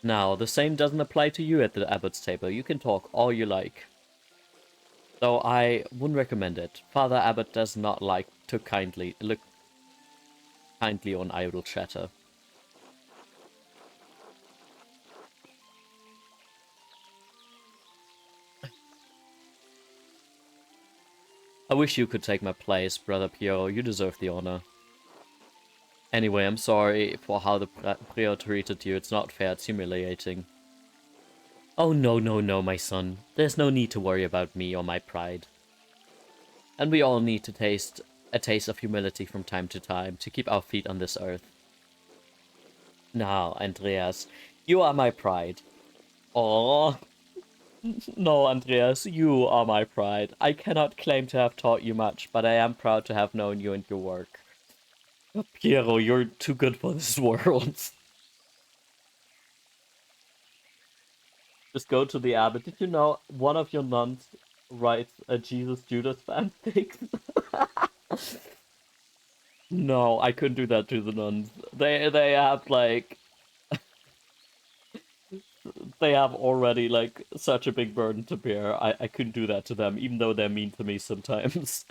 Now, the same doesn't apply to you at the abbot's table, you can talk all you like. Though I wouldn't recommend it. Father Abbot does not like to look kindly on idle chatter. I wish you could take my place, Brother Piero. You deserve the honor. Anyway, I'm sorry for how the prior treated you. It's not fair. It's humiliating. Oh, no, no, no, my son. There's no need to worry about me or my pride. And we all need to taste a taste of humility from time to time to keep our feet on this earth. Now, Andreas, you are my pride. Oh, no, Andreas, you are my pride. I cannot claim to have taught you much, but I am proud to have known you and your work. Piero, you're too good for this world. Just go to the abbot. Did you know one of your nuns writes a Jesus Judas fanfic? No, I couldn't do that to the nuns. They have like they have already like such a big burden to bear. I couldn't do that to them, even though they're mean to me sometimes.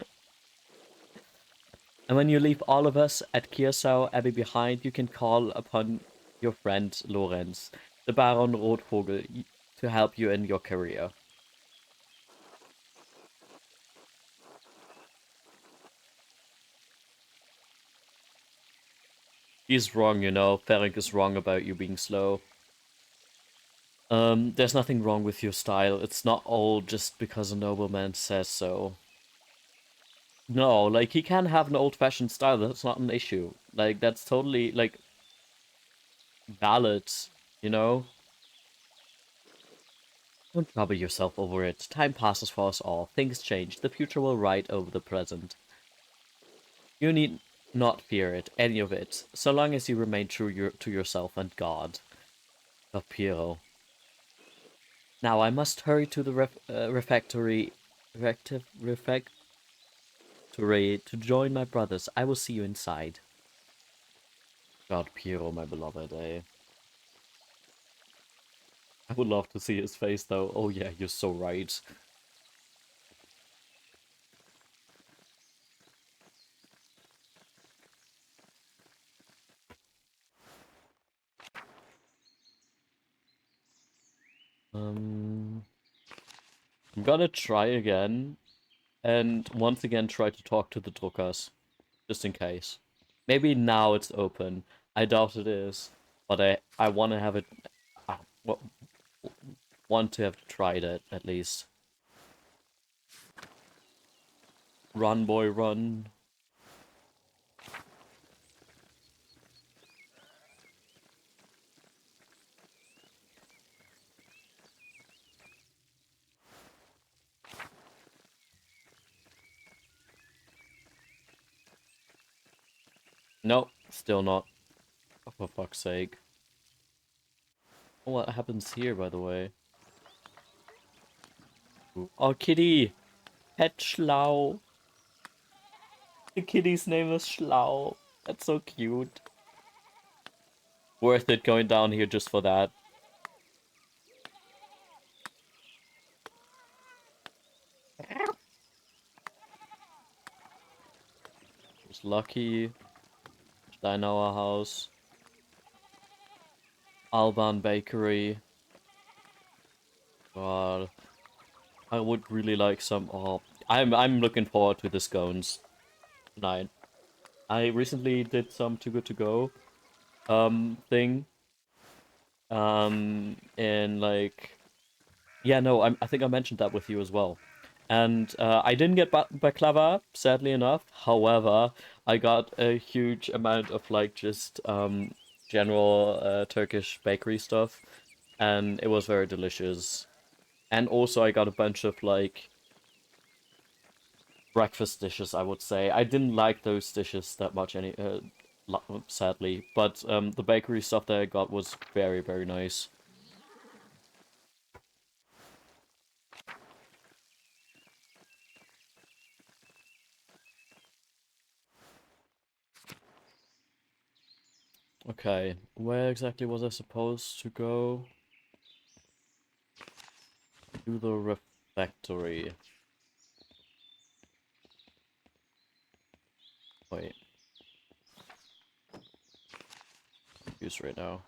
And when you leave all of us at Kiersau Abbey behind, you can call upon your friend Lorenz, the Baron Rotvogel, to help you in your career. He's wrong, you know. Ferenc is wrong about you being slow. There's nothing wrong with your style. It's not all just because a nobleman says so. No, like, he can have an old-fashioned style. That's not an issue. Like, that's totally, like, valid, you know? Don't trouble yourself over it. Time passes for us all. Things change. The future will ride over the present. You need not fear it, any of it, so long as you remain true to yourself and God. Papiro. Now I must hurry to the refectory to join my brothers. I will see you inside. God, Piero, my beloved, eh? I would love to see his face, though. Oh yeah, you're so right. Um, I'm gonna try again, and once again try to talk to the Druckers, just in case. Maybe now it's open. I doubt it is, but I want to have it. I want to have tried it at least. Run, boy, run. Nope, still not. Oh, for fuck's sake. What happens here, by the way? Oh, kitty! Pet Schlau! The kitty's name is Schlau. That's so cute. Worth it going down here just for that. There's Lucky, Steinauer House, Alban Bakery. God, I would really like some. Oh, I'm looking forward to the scones tonight. I recently did some Too Good To Go thing in like yeah, no, I think I mentioned that with you as well. And I didn't get baklava, sadly enough. However, I got a huge amount of like just general Turkish bakery stuff, and it was very delicious. And also, I got a bunch of like breakfast dishes, I would say. I didn't like those dishes that much, sadly. But the bakery stuff that I got was very, very nice. Okay, where exactly was I supposed to go? To the refectory. Wait, confused right now.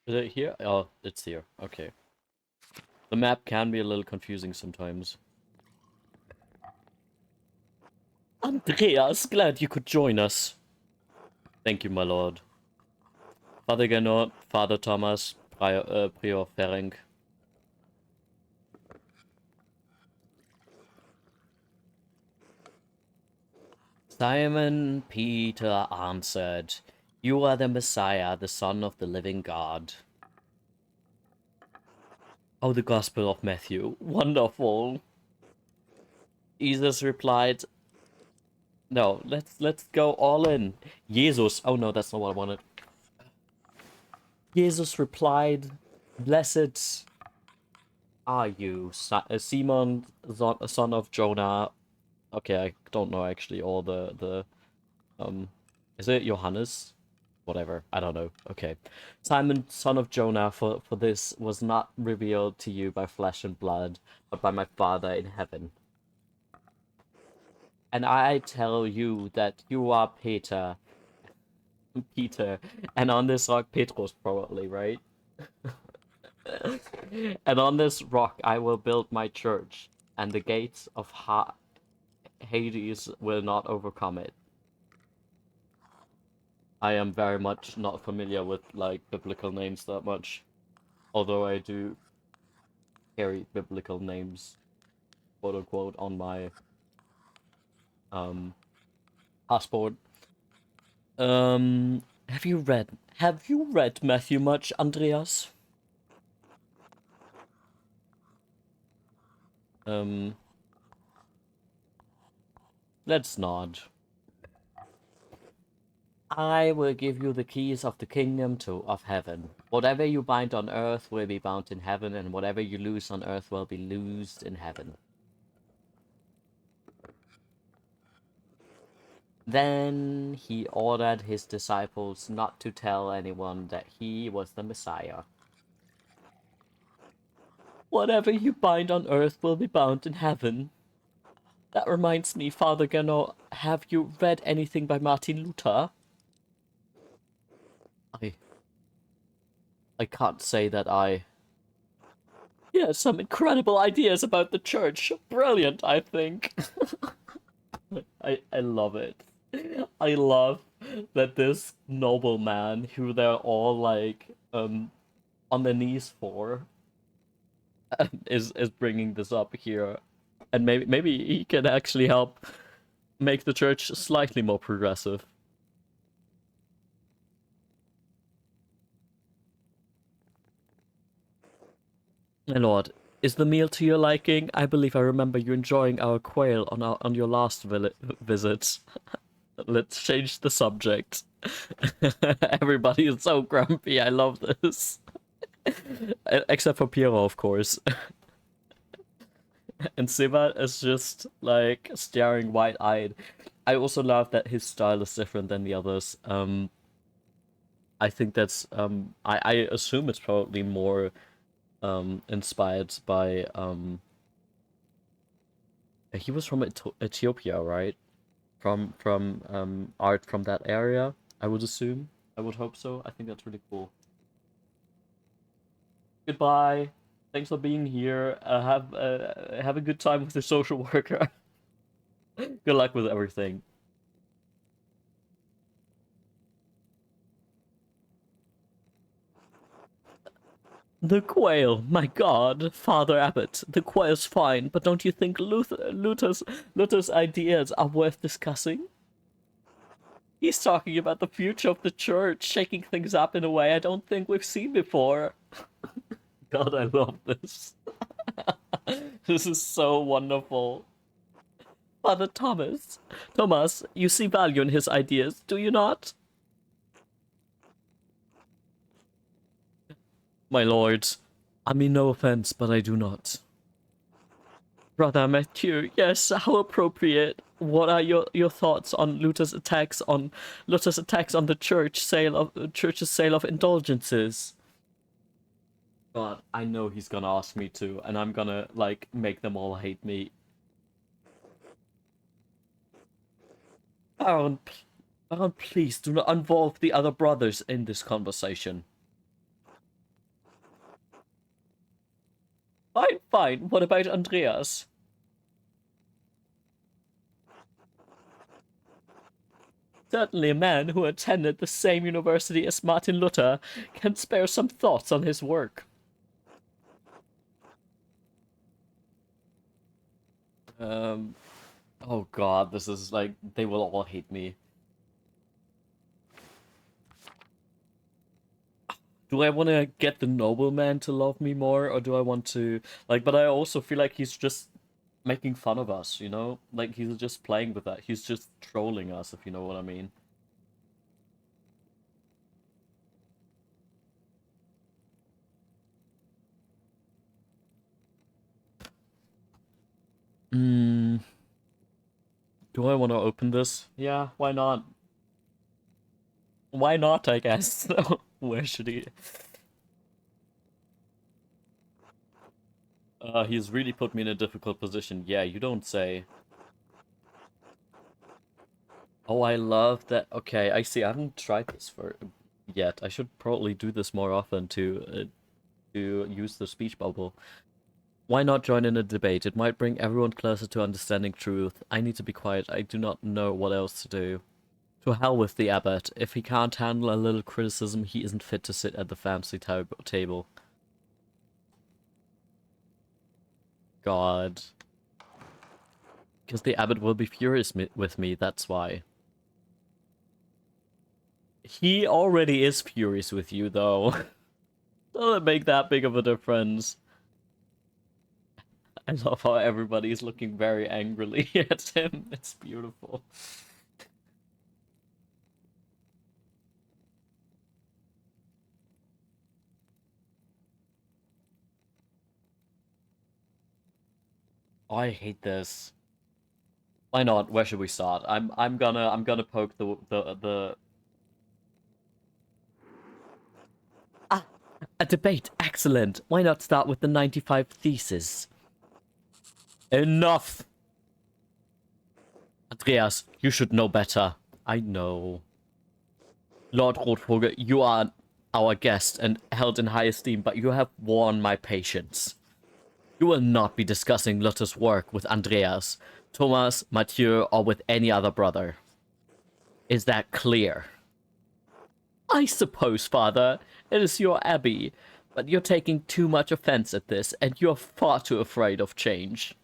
Is it here? Oh, it's here. Okay. The map can be a little confusing sometimes. Andreas, glad you could join us. Thank you, my lord. Father Gernot, Father Thomas, Prior Ferenc. Simon Peter answered, "You are the Messiah, the Son of the living God." Oh, the Gospel of Matthew. Wonderful. Jesus replied, no, let's go all in. Jesus. Oh no, that's not what I wanted. Jesus replied, "Blessed are you, Simon, son of Jonah." Okay, I don't know actually all the is it Johannes? Whatever, I don't know. Okay. Simon, son of Jonah, for this was not revealed to you by flesh and blood, but by my Father in heaven. And I tell you that you are Peter, and on this rock, Petros probably, right? And on this rock I will build my church, and the gates of Hades will not overcome it. I am very much not familiar with like biblical names that much, although I do carry biblical names, quote unquote, on my um passport. Have you read Matthew much, Andreas? Um, let's nod. I will give you the keys of the kingdom of heaven. Whatever you bind on earth will be bound in heaven, and whatever you loose on earth will be loosed in heaven. Then he ordered his disciples not to tell anyone that he was the Messiah. Whatever you bind on earth will be bound in heaven. That reminds me, Father Gano, have you read anything by Martin Luther? I I can't say that I. He has some incredible ideas about the church. Brilliant, I think. I love it. I love that this nobleman who they're all like on their knees for is bringing this up here, and maybe he can actually help make the church slightly more progressive. My lord, is the meal to your liking? I believe I remember you enjoying our quail on your last visit. Let's change the subject. Everybody is so grumpy. I love this. Except for Piero, of course. And Sivat is just like staring wide-eyed. I also love that his style is different than the others. I think that's I assume it's probably more inspired by he was from Ethiopia, right? From art from that area, I would assume. I would hope so. I think that's really cool. Goodbye. Thanks for being here. Have a good time with the social worker. Good luck with everything. The quail, my God, Father Abbot. The quail's fine, but don't you think Luther's ideas are worth discussing? He's talking about the future of the church, shaking things up in a way I don't think we've seen before. God, I love this. This is so wonderful. Father Thomas, you see value in his ideas, do you not? My lords, I mean no offense, but I do not. Brother Mathieu, yes, how appropriate. What are your thoughts on Luther's attacks on the church's sale of indulgences? God, I know he's gonna ask me to, and I'm gonna like make them all hate me. Baron, Baron, please do not involve the other brothers in this conversation. Fine, fine. What about Andreas? Certainly a man who attended the same university as Martin Luther can spare some thoughts on his work. Um, oh god, this is like, they will all hate me. Do I want to get the nobleman to love me more, or do I want to, like, but I also feel like he's just making fun of us, you know? Like, he's just playing with that. He's just trolling us, if you know what I mean. Hmm. Do I want to open this? Yeah, why not? Why not, I guess. Where should he? He's really put me in a difficult position. Yeah, you don't say. Oh, I love that. Okay, I see. I haven't tried this for yet. I should probably do this more often to use the speech bubble. Why not join in a debate? It might bring everyone closer to understanding truth. I need to be quiet. I do not know what else to do. To hell with the abbot. If he can't handle a little criticism, he isn't fit to sit at the fancy table. God. Because the abbot will be furious with me, that's why. He already is furious with you, though. Doesn't make that big of a difference. I love how everybody is looking very angrily at him. It's beautiful. Oh, I hate this. Why not? Where should we start? I'm gonna poke the Ah, a debate. Excellent. Why not start with the 95 thesis? Enough. Andreas, you should know better. I know. Lord Rotvogel, you are our guest and held in high esteem, but you have worn my patience. You will not be discussing Luther's work with Andreas, Thomas, Mathieu, or with any other brother. Is that clear? I suppose, Father, it is your abbey, but you're taking too much offense at this, and you're far too afraid of change.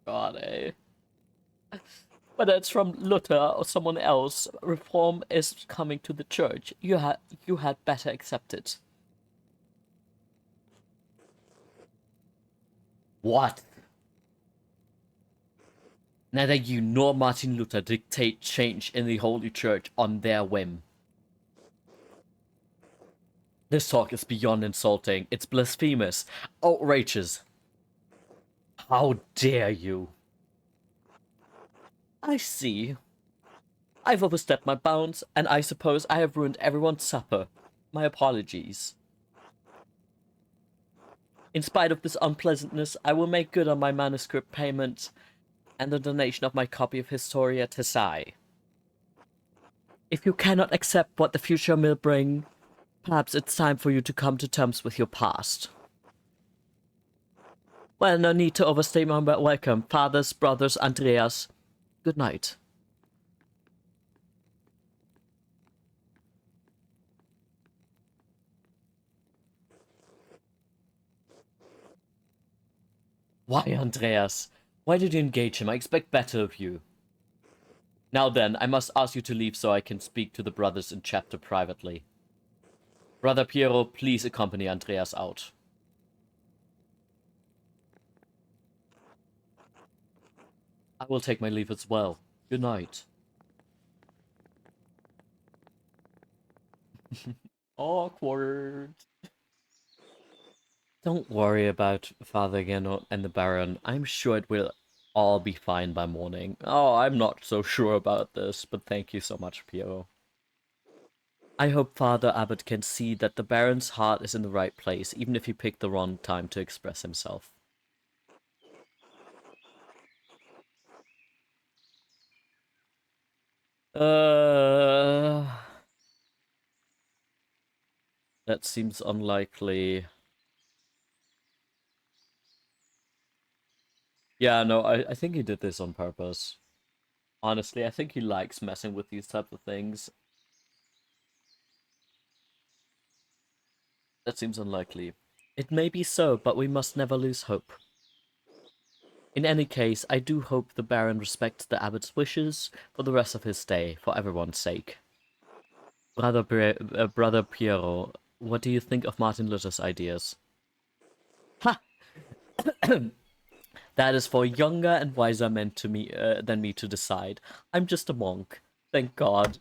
God, eh? Whether it's from Luther or someone else, reform is coming to the church. You had better accept it. What? Neither you nor Martin Luther dictate change in the Holy Church on their whim. This talk is beyond insulting. It's blasphemous. Outrageous. How dare you? I see. I've overstepped my bounds, and I suppose I have ruined everyone's supper. My apologies. In spite of this unpleasantness, I will make good on my manuscript payment and the donation of my copy of Historia Tessai. If you cannot accept what the future will bring, perhaps it's time for you to come to terms with your past. Well, no need to overstay my welcome, fathers, brothers, Andreas. Good night. Why, Andreas? Why did you engage him? I expect better of you. Now then, I must ask you to leave so I can speak to the brothers in chapter privately. Brother Piero, please accompany Andreas out. I will take my leave as well. Good night. Awkward. Don't worry about Father Geno and the Baron. I'm sure it will all be fine by morning. Oh, I'm not so sure about this, but thank you so much, Piero. I hope Father Abbot can see that the Baron's heart is in the right place, even if he picked the wrong time to express himself. Uh... That seems unlikely. Yeah, no, I think he did this on purpose. Honestly, I think he likes messing with these types of things. That seems unlikely. It may be so, but we must never lose hope. In any case, I do hope the Baron respects the Abbot's wishes for the rest of his stay, for everyone's sake. Brother Piero, what do you think of Martin Luther's ideas? Ha! That is for younger and wiser men than me to decide. I'm just a monk. Thank God.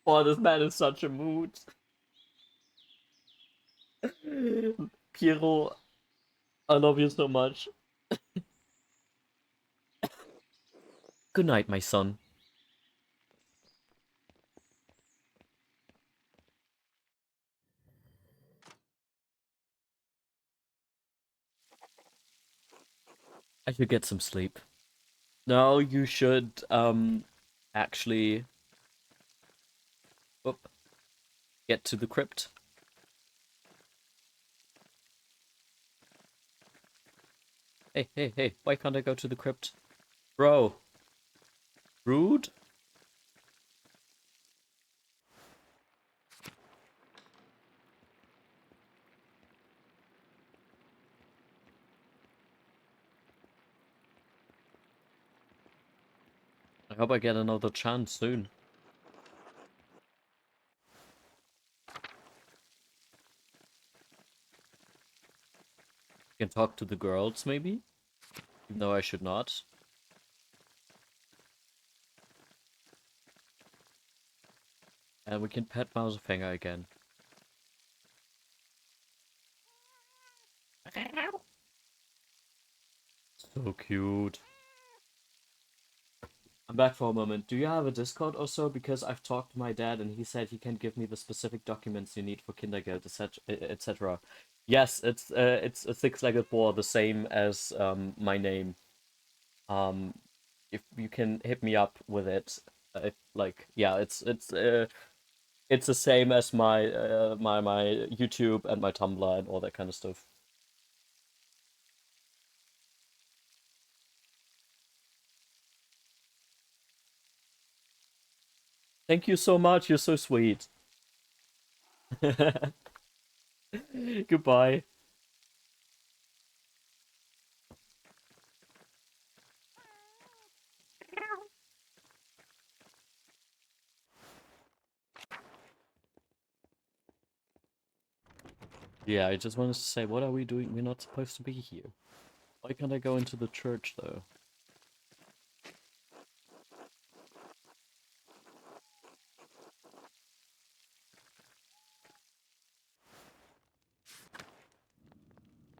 Oh, this man is such a mood. Piero, I love you so much. Good night, my son. I should get some sleep. No, you should, actually, oop, get to the crypt. Hey, hey, hey, why can't I go to the crypt? Bro. Rude? I hope I get another chance soon. I can talk to the girls, maybe? No, I should not. And we can pet Mousefinger again. So cute. I'm back for a moment. Do you have a Discord or so? Because I've talked to my dad and he said he can give me the specific documents you need for Kindergeld, etc. etc. Yes, it's a six-legged boar, the same as my name. Um, if you can hit me up with it, like yeah, it's the same as my YouTube and my Tumblr and all that kind of stuff. Thank you so much. You're so sweet. Goodbye. Yeah, I just wanted to say, what are we doing? We're not supposed to be here. Why can't I go into the church though?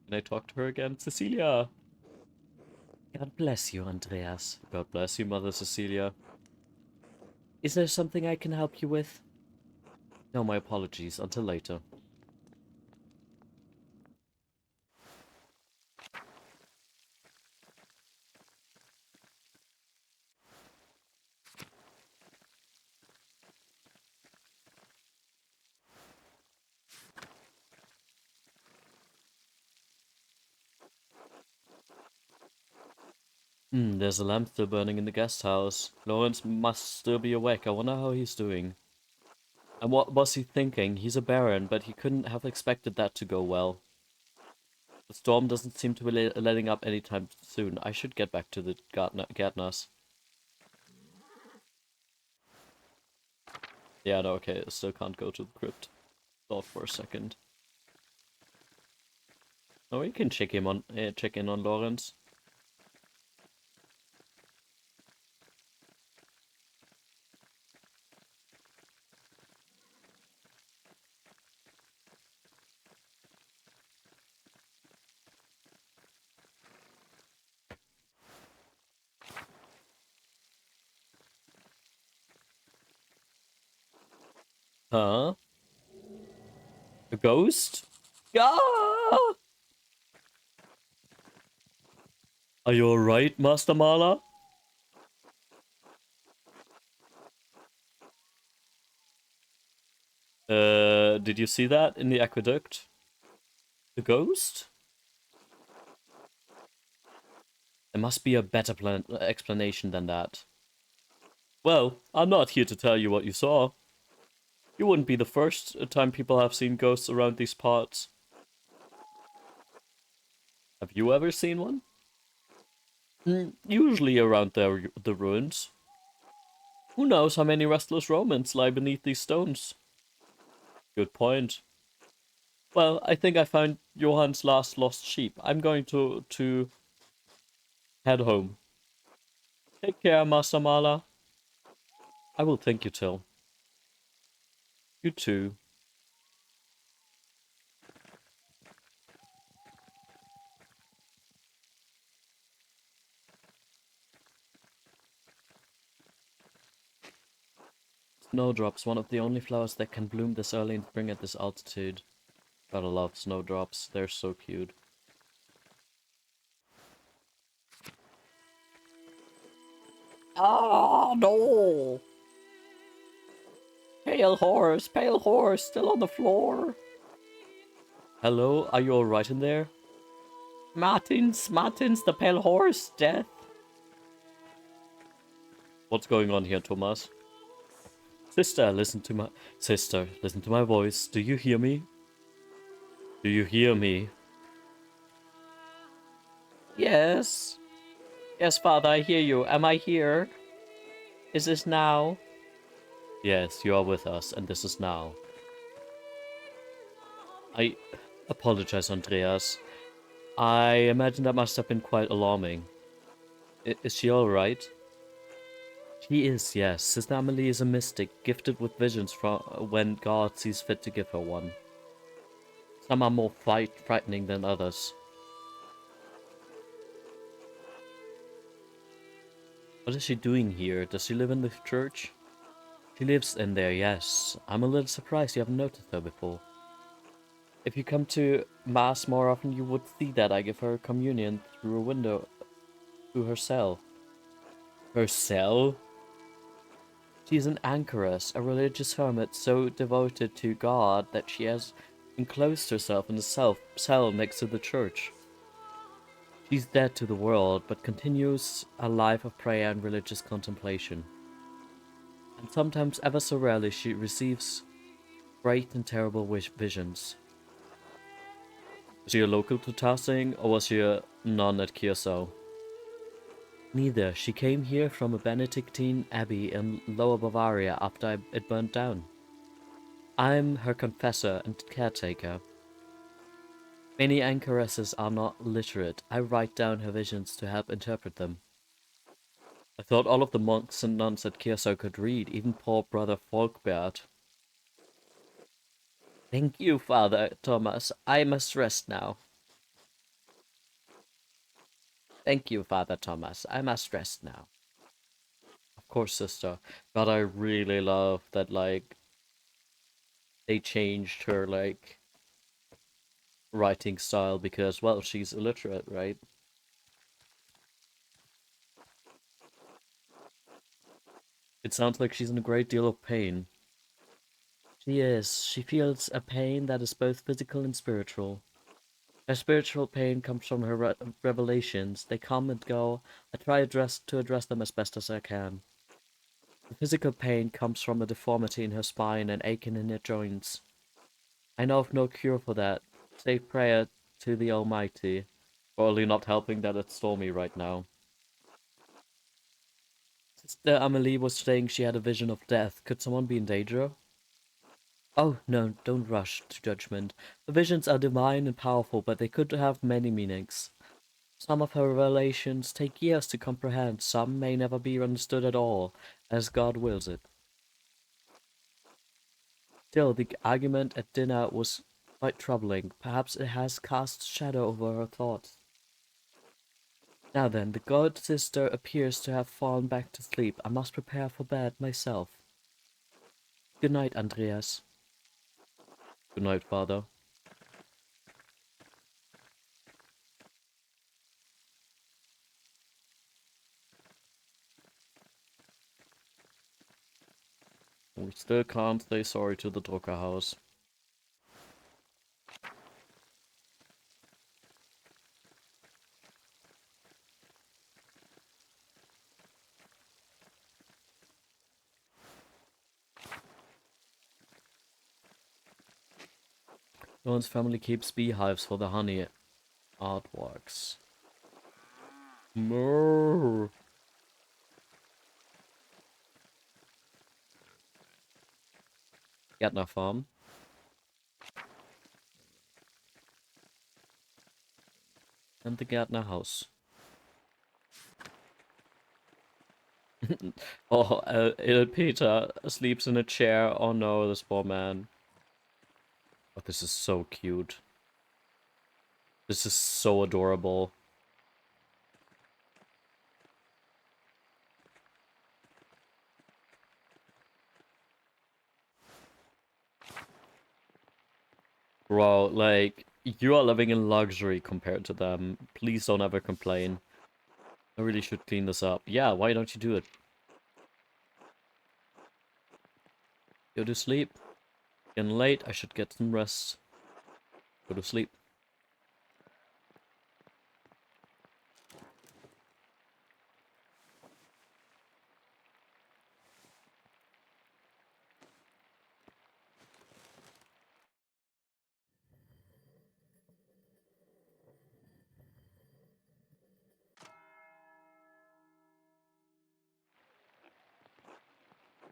Can I talk to her again? Cecilia! God bless you, Andreas. God bless you, Mother Cecilia. Is there something I can help you with? No, my apologies. Until later. There's a lamp still burning in the guest house. Lawrence must still be awake. I wonder how he's doing. And what was he thinking? He's a baron, but he couldn't have expected that to go well. The storm doesn't seem to be letting up anytime soon. I should get back to the gardeners. Yeah, no, okay, I still can't go to the crypt. Thought for a second. Oh, we can check in on Lawrence. Huh? A ghost? Ah! Are you alright, Master Mala? Did you see that in the aqueduct? The ghost? There must be a better explanation than that. Well, I'm not here to tell you what you saw. You wouldn't be the first time people have seen ghosts around these parts. Have you ever seen one? Usually around the ruins. Who knows how many restless Romans lie beneath these stones? Good point. Well, I think I found Johann's last lost sheep. I'm going to head home. Take care, Master Mala. I will thank you, Till. You too. Snowdrops, one of the only flowers that can bloom this early in spring at this altitude. Gotta love snowdrops. They're so cute. Oh no! Pale horse, still on the floor. Hello, are you alright in there? Martins, the pale horse, death. What's going on here, Thomas? Sister, listen to my voice. Do you hear me? Do you hear me? Yes. Yes, father, I hear you. Am I here? Is this now? Yes, you are with us, and this is now. I apologize, Andreas. I imagine that must have been quite alarming. Is she alright? She is, yes. Sister Amelie is a mystic, gifted with visions from when God sees fit to give her one. Some are more frightening than others. What is she doing here? Does she live in the church? She lives in there, yes. I'm a little surprised you haven't noticed her before. If you come to Mass more often, you would see that I give her communion through a window to her cell. Her cell? She is an anchoress, a religious hermit so devoted to God that she has enclosed herself in a cell next to the church. She's dead to the world, but continues a life of prayer and religious contemplation. And sometimes, ever so rarely, she receives great and terrible visions. Was she a local to Tarsing, or was she a nun at Kiersau? Neither. She came here from a Benedictine abbey in Lower Bavaria after it burnt down. I'm her confessor and caretaker. Many anchoresses are not literate. I write down her visions to help interpret them. I thought all of the monks and nuns at Kiersau could read, even poor brother Folkbert. Thank you, Father Thomas. I must rest now. Thank you, Father Thomas. I must rest now. Of course, sister. But I really love that, like, they changed her, like, writing style because, well, she's illiterate, right? It sounds like she's in a great deal of pain. She is. She feels a pain that is both physical and spiritual. Her spiritual pain comes from her revelations. They come and go. I try to address them as best as I can. The physical pain comes from a deformity in her spine and aching in her joints. I know of no cure for that, save prayer to the Almighty. Probably not helping that it's stormy right now. Sister Amelie was saying she had a vision of death. Could someone be in danger? Oh, no, don't rush to judgment. The visions are divine and powerful, but they could have many meanings. Some of her revelations take years to comprehend, some may never be understood at all, as God wills it. Still, the argument at dinner was quite troubling. Perhaps it has cast a shadow over her thoughts. Now then, the god sister appears to have fallen back to sleep. I must prepare for bed myself. Good night, Andreas. Good night, Father. We still can't say sorry to the Drucker house. John's family keeps beehives for the honey artworks. Moo. Gärtner farm. And the Gärtner house. Oh, Il Peter sleeps in a chair. Oh no, this poor man. Oh, this is so cute. This is so adorable. Bro, like, you are living in luxury compared to them. Please don't ever complain. I really should clean this up. Yeah, why don't you do it? Go to sleep. Getting late, I should get some rest. Go to sleep.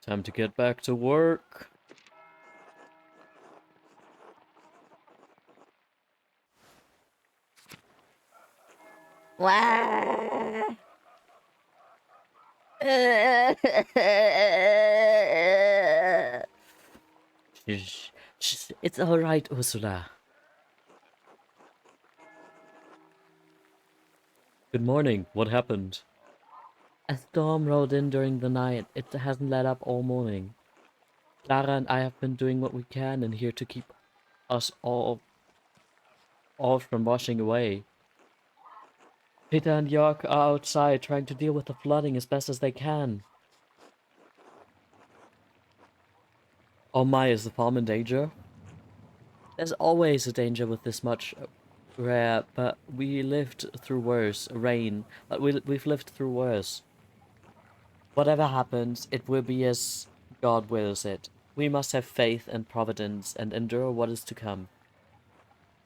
Time to get back to work. Wah. Shh, shh, it's alright, Ursula. Good morning. What happened? A storm rolled in during the night. It hasn't let up all morning. Clara and I have been doing what we can in here to keep us all from washing away. Peter and York are outside trying to deal with the flooding as best as they can. Oh my, is the farm in danger? There's always a danger with this much rare, but we lived through worse. Rain, but we've lived through worse. Whatever happens, it will be as God wills it. We must have faith and providence and endure what is to come.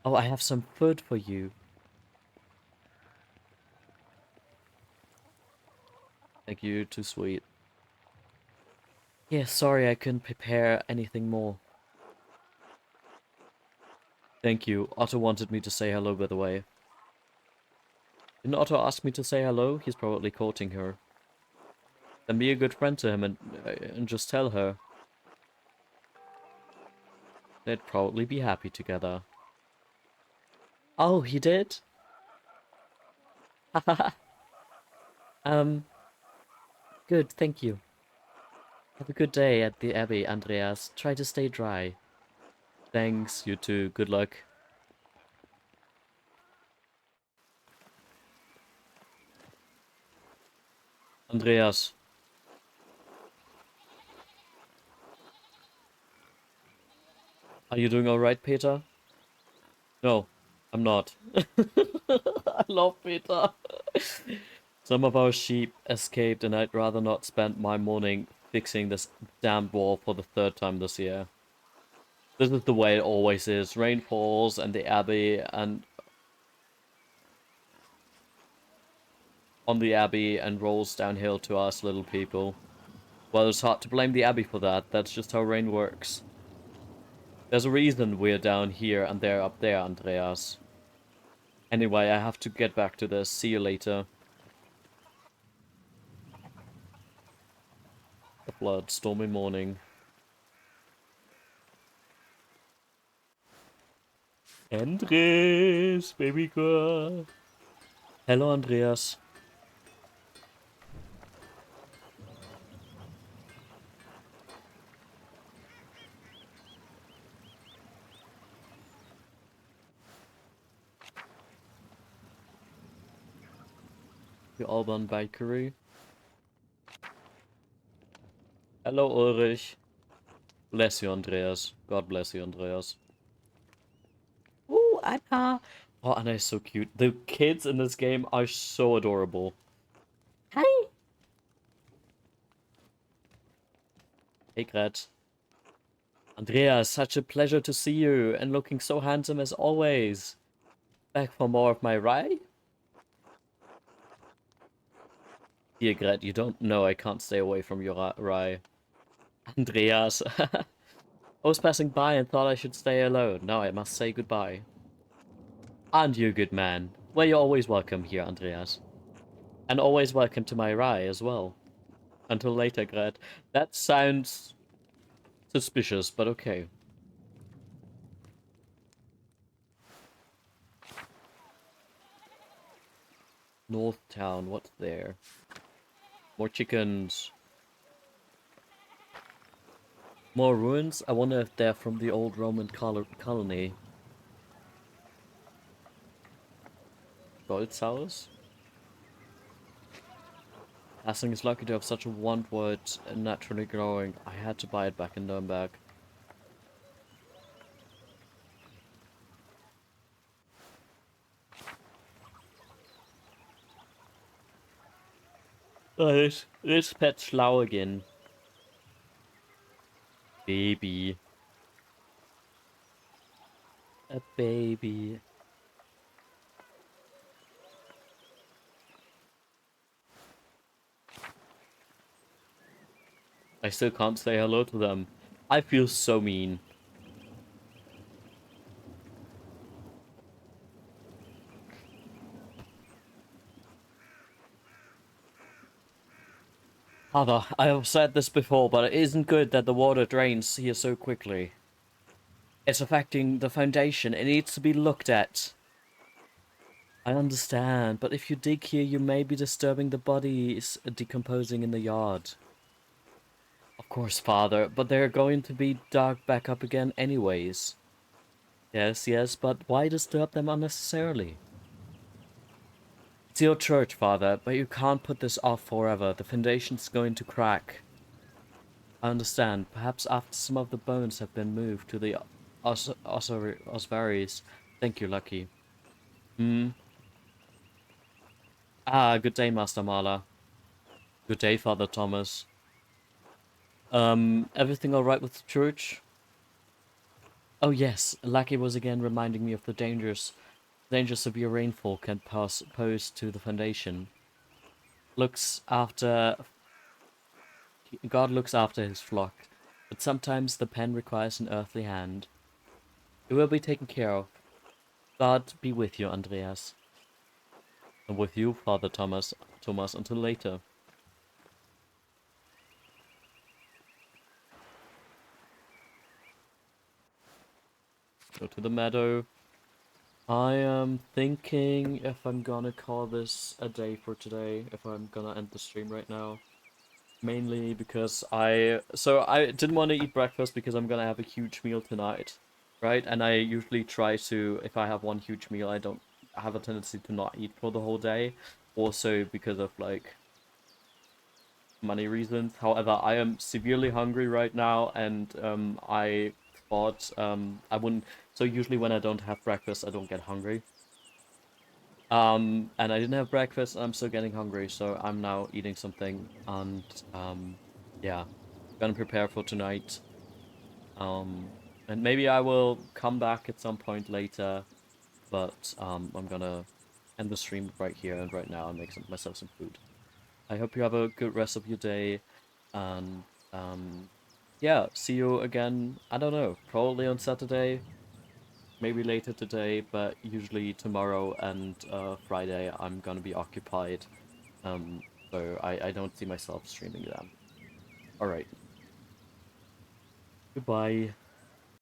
Oh, I have some food for you. Thank you, too sweet. Yeah, sorry I couldn't prepare anything more. Thank you. Otto wanted me to say hello, by the way. Didn't Otto ask me to say hello? He's probably courting her. Then be a good friend to him and just tell her. They'd probably be happy together. Oh, he did? um, good, thank you. Have a good day at the Abbey, Andreas. Try to stay dry. Thanks, you too. Good luck. Andreas, are you doing alright, Peter? No, I'm not. I love Peter. Some of our sheep escaped, and I'd rather not spend my morning fixing this damned wall for the third time this year. This is the way it always is. Rain falls, and the Abbey, and on the Abbey, and rolls downhill to us little people. Well, it's hard to blame the Abbey for that. That's just how rain works. There's a reason we're down here and they're up there, Andreas. Anyway, I have to get back to this. See you later. The flood, stormy morning. Andres, baby girl. Hello, Andreas. The Alban Bakery. Hello, Ulrich. Bless you, Andreas. God bless you, Andreas. Ooh, Anna. Oh, Anna is so cute. The kids in this game are so adorable. Hi. Hey, Gret. Andreas, such a pleasure to see you, and looking so handsome as always. Back for more of my rye? Dear Gret, you don't know I can't stay away from your rye. Andreas. I was passing by and thought I should stay alone. Now I must say goodbye. And you, good man. Well, you're always welcome here, Andreas. And always welcome to my rye as well. Until later, Gret. That sounds suspicious, but okay. North Town, what's there? More chickens. More ruins? I wonder if they're from the old Roman colony. Goldsaus? Asling is lucky to have such a wondwood naturally growing. I had to buy it back in Nuremberg. Oh, this pet's schlau again. Baby. A baby. I still can't say hello to them. I feel so mean. Father, I have said this before, but it isn't good that the water drains here so quickly. It's affecting the foundation. It needs to be looked at. I understand, but if you dig here, you may be disturbing the bodies decomposing in the yard. Of course, Father, but they're going to be dug back up again anyways. Yes, yes, but why disturb them unnecessarily? It's your church, Father, but you can't put this off forever. The foundation's going to crack. I understand. Perhaps after some of the bones have been moved to the ossuaries. Thank you, Lucky. Hmm. Ah, good day, Master Marla. Good day, Father Thomas. Everything all right with the church? Oh yes, Lucky was again reminding me of the danger severe rainfall can pose to the foundation. Looks after God looks after his flock, but sometimes the pen requires an earthly hand. It will be taken care of. God be with you, Andreas. And with you, Father Thomas, until later. Go to the meadow. I am thinking if I'm gonna call this a day for today, if I'm gonna end the stream right now. Mainly because I didn't want to eat breakfast because I'm gonna have a huge meal tonight, right? And I usually try to, if I have one huge meal, I don't have a tendency to not eat for the whole day. Also because of like money reasons. However, I am severely hungry right now, and I thought I wouldn't. So usually when I don't have breakfast, I don't get hungry. And I didn't have breakfast, and I'm still getting hungry, so I'm now eating something, and yeah, gonna prepare for tonight. And maybe I will come back at some point later, but I'm gonna end the stream right here and right now and make myself some food. I hope you have a good rest of your day, and yeah, see you again. I don't know, probably on Saturday, maybe later today, but usually tomorrow and Friday I'm gonna be occupied. Um, so I don't see myself streaming them. All right, goodbye.